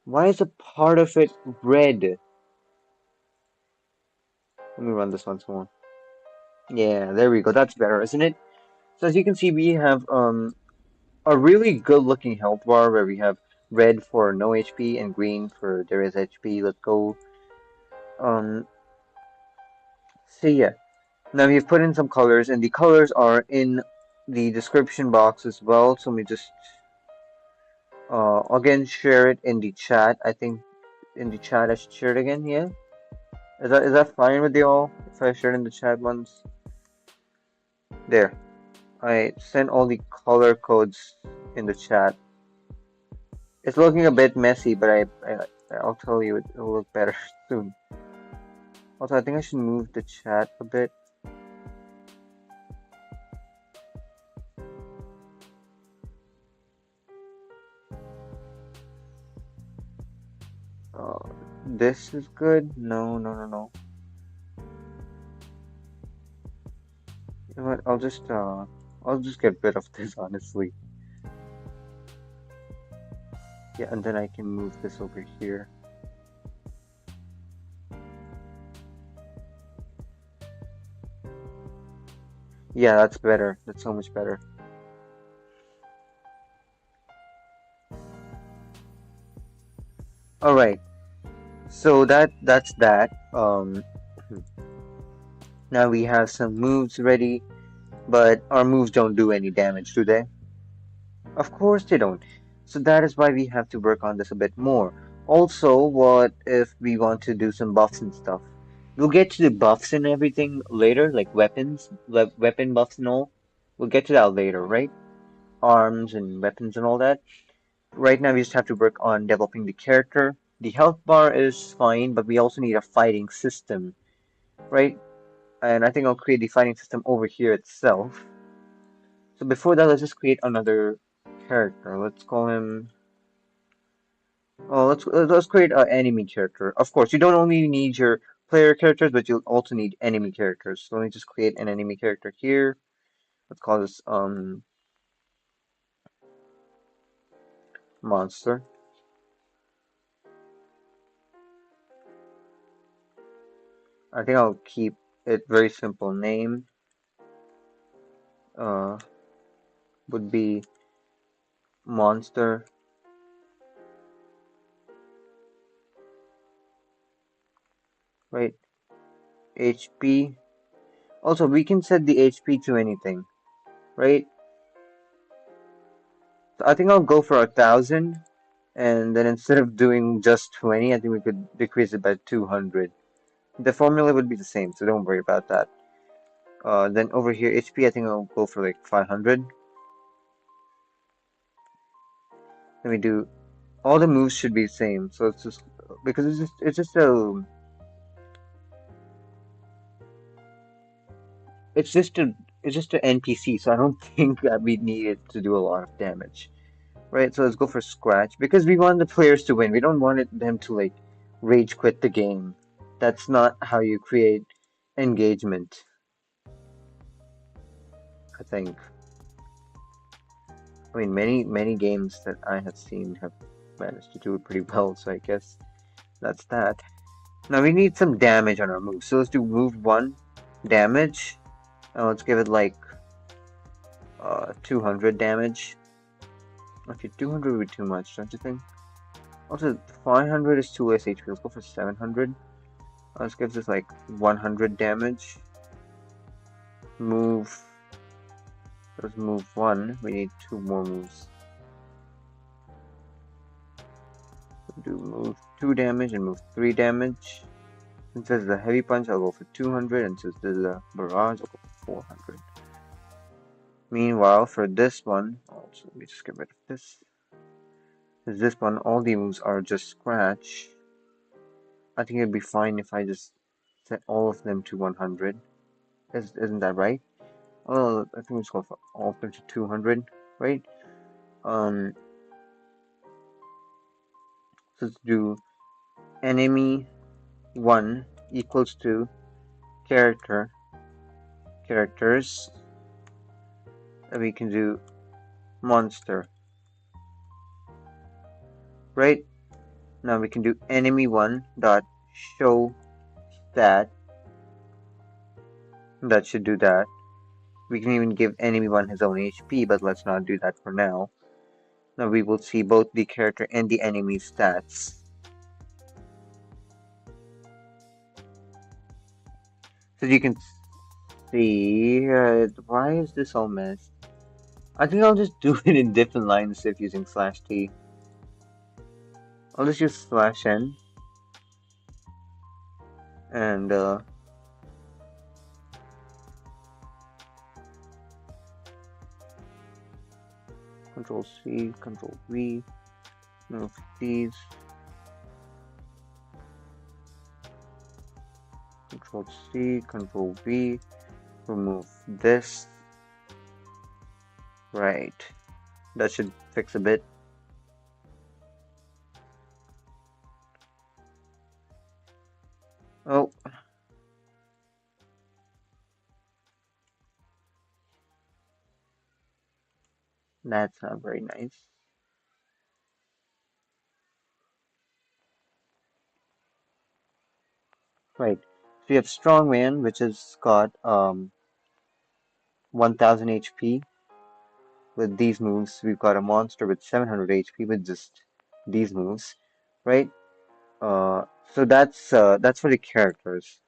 Why is a part of it red? Let me run this once more. Yeah, there we go. That's better, isn't it? So as you can see, we have a really good looking health bar where we have red for no HP and green for there is HP. Let's go. Um, so yeah, now we've put in some colors, and the colors are in the description box as well. So let me just again share it in the chat. I think in the chat I should share it again. Yeah, is that fine with you all? If I share it in the chat once, there. I sent all the color codes in the chat. It's looking a bit messy, but I'll tell you it'll look better soon. Also, I think I should move the chat a bit. Uh, this is good. No, no, no, no. You know what? I'll just get rid of this honestly. Yeah, and then I can move this over here. Yeah, that's better. That's so much better. All right. So that's that. Now we have some moves ready, but our moves don't do any damage, do they? Of course they don't. So that is why we have to work on this a bit more. Also, what if we want to do some buffs and stuff? We'll get to the buffs and everything later, like weapons, weapon buffs and all. We'll get to that later, right? Arms and weapons and all that. Right now, we just have to work on developing the character. The health bar is fine, but we also need a fighting system, right? And I think I'll create the fighting system over here itself. So before that, let's just create another character. Let's call him. Oh, let's create an enemy character. Of course, you don't only need your player characters, but you'll also need enemy characters. So let me just create an enemy character here. Let's call this monster. I think I'll keep it very simple. Name uh would be monster, right? HP. Also, we can set the HP to anything, right? So I think I'll go for 1,000, and then instead of doing just 20, I think we could decrease it by 200. The formula would be the same, so don't worry about that. Then over here, HP, I think I'll go for like 500. Let me do, all the moves should be the same, so it's just, because it's just a, it's just an NPC, so I don't think that we need it to do a lot of damage. Right, so let's go for Scratch, because we want the players to win. We don't want them to like rage quit the game. That's not how you create engagement, I think. I mean, many games that I have seen have managed to do it pretty well, so I guess that's that. Now we need some damage on our move. So let's do move 1, damage. Let's give it like 200 damage. Okay, 200 would be too much, don't you think? Also, 500 is too less HP. Let's go for 700. Let's give this like 100 damage. Move. Let's move 1. We need 2 more moves. Do move 2 damage and move 3 damage. Since this is a heavy punch, I'll go for 200, and since this is a barrage, I'll go for 400. Meanwhile, for this one, also let me just get rid of this. Since this one, all the moves are just scratch. I think it'd be fine if I just set all of them to 100. Isn't that right? Oh, I think we just go for all of them to 200, right? Um, so let's do enemy 1 equals to characters. And we can do monster, right? Now we can do enemy 1 dot show stat That should do that. We can even give enemy one his own HP, but let's not do that for now. Now we will see both the character and the enemy stats. So you can see, why is this all messed? I think I'll just do it in different lines instead of using slash T. I'll just use slash N and Control C, Control V, move these, Control C, Control V, remove this. Right, that should fix a bit. Oh, that's not very nice. Right, so you have Strongman, which has got 1000 HP. With these moves, we've got a monster with 700 HP with just these moves, right? So that's for the characters.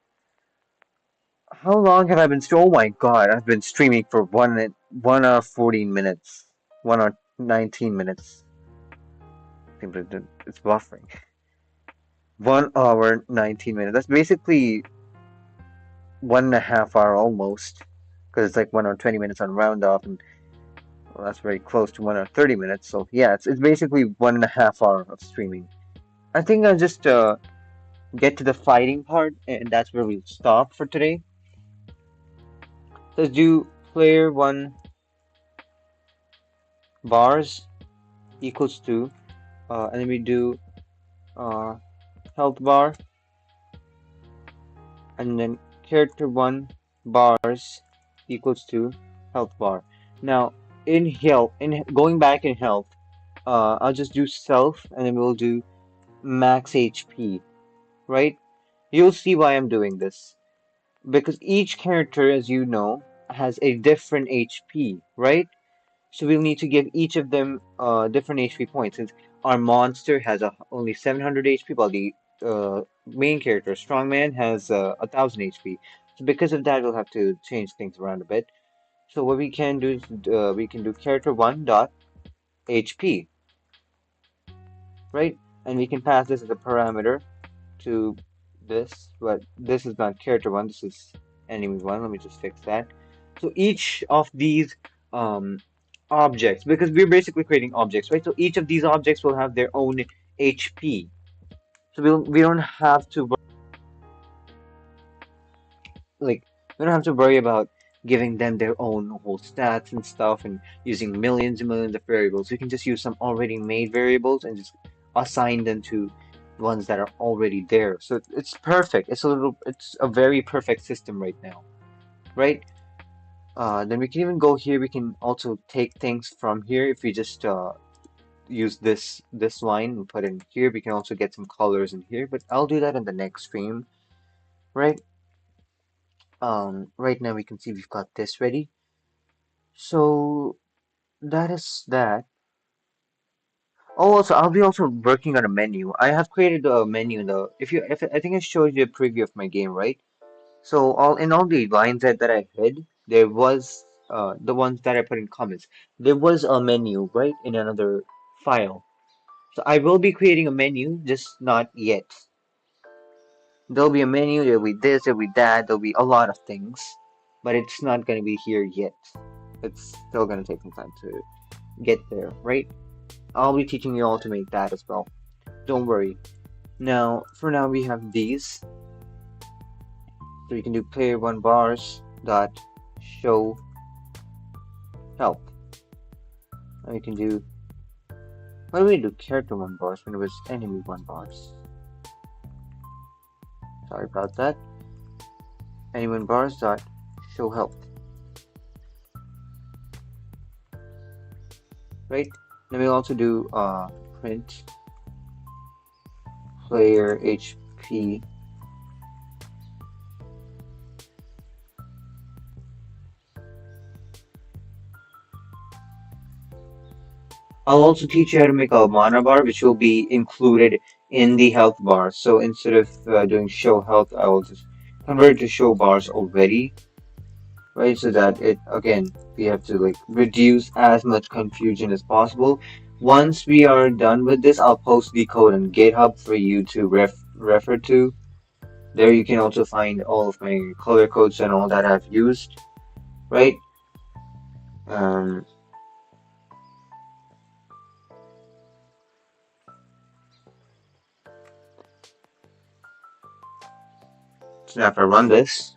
How long have I been Oh my god, I've been streaming for 1 hour 14 minutes. 1 hour 19 minutes. It's buffering. 1 hour 19 minutes. That's basically 1.5 hour almost. Because it's like 1 hour 20 minutes on round off, and well, that's very close to 1 hour 30 minutes. So yeah, it's basically 1.5 hour of streaming. I think I'll just get to the fighting part, and that's where we'll stop for today. Let's do player one bars equals to, and then we do uh, health bar, and then character one bars equals to health bar. Now in health, in going back in health, I'll just do self, and then we'll do max HP, right? You'll see why I'm doing this. Because each character, as you know, has a different HP, right? So we'll need to give each of them different HP points. Since our monster has only 700 HP, while the main character, Strongman, has 1000 HP. So because of that, we'll have to change things around a bit. So what we can do is we can do character one dot HP, right? And we can pass this as a parameter to this, but this is not character one, this is enemy one. Let me just fix that. So each of these um, objects, because we're basically creating objects, right? So each of these objects will have their own HP. So we don't have to like we don't have to worry about giving them their own whole stats and stuff and using millions and millions of variables. We can just use some already made variables and just assign them to ones that are already there. So it's perfect. It's a very perfect system right now, right? Then we can even go here. We can also take things from here if we just use this line and put in here. We can also get some colors in here, but I'll do that in the next stream, right? Right now we can see we've got this ready. So that is that. Oh, also I'll be also working on a menu. I have created a menu in the if I think I showed you a preview of my game, right? So all the lines that I hid, there was the ones that I put in comments. There was a menu, right, in another file. So I will be creating a menu, just not yet. There'll be a menu, there'll be this, there'll be that, there'll be a lot of things, but it's not gonna be here yet. It's still gonna take some time to get there, right? I'll be teaching you all to make that as well. Don't worry. Now, for now, we have these. So you can do player one bars dot show help. And you can do. Why do we do character one bars when it was enemy one bars? Sorry about that. Enemy one bars dot show help. Right. Then we'll also do print player HP I'll also teach you how to make a mana bar, which will be included in the health bar. So instead of doing show health, I will just convert it to show bars already, right? So that it, again, we have to like reduce as much confusion as possible. Once we are done with this, I'll post the code on GitHub for you to refer to. There you can also find all of my color codes and all that I've used, right? Um, so now if I run this,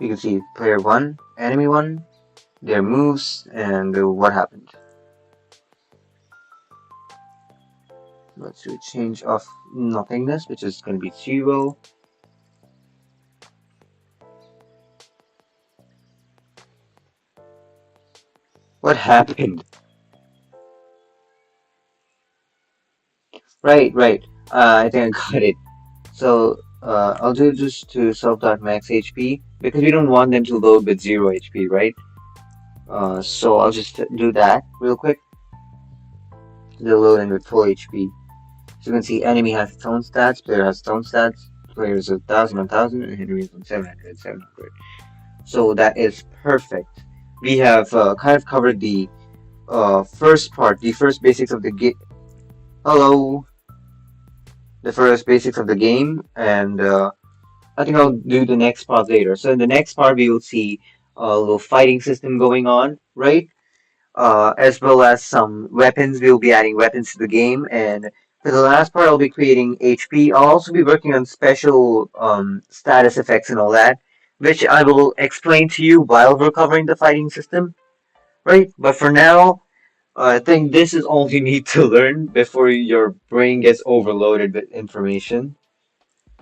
you can see player one, enemy one, their moves, and what happened. Let's do a change of nothingness, which is going to be 0. What happened? Right, right. I think I got it. So I'll do just to self.max HP because we don't want them to load with 0 HP, right? So I'll just do that real quick. They'll load in with full HP. So you can see enemy has its own stats, player has its own stats, players 1,000, and enemy is 700. So that is perfect. We have kind of covered the first part, the first basics of the game. Hello, the first basics of the game, and I think I'll do the next part later. So in the next part, we will see a little fighting system going on, right? As well as some weapons. We'll be adding weapons to the game, and for the last part, I'll be creating HP. I'll also be working on special status effects and all that, which I will explain to you while we're covering the fighting system, right? But for now, I think this is all you need to learn before your brain gets overloaded with information.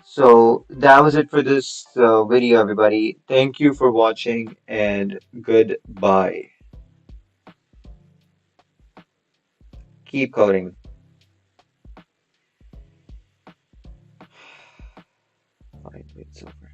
So that was it for this video, everybody. Thank you for watching and goodbye. Keep coding. Fine, it's over.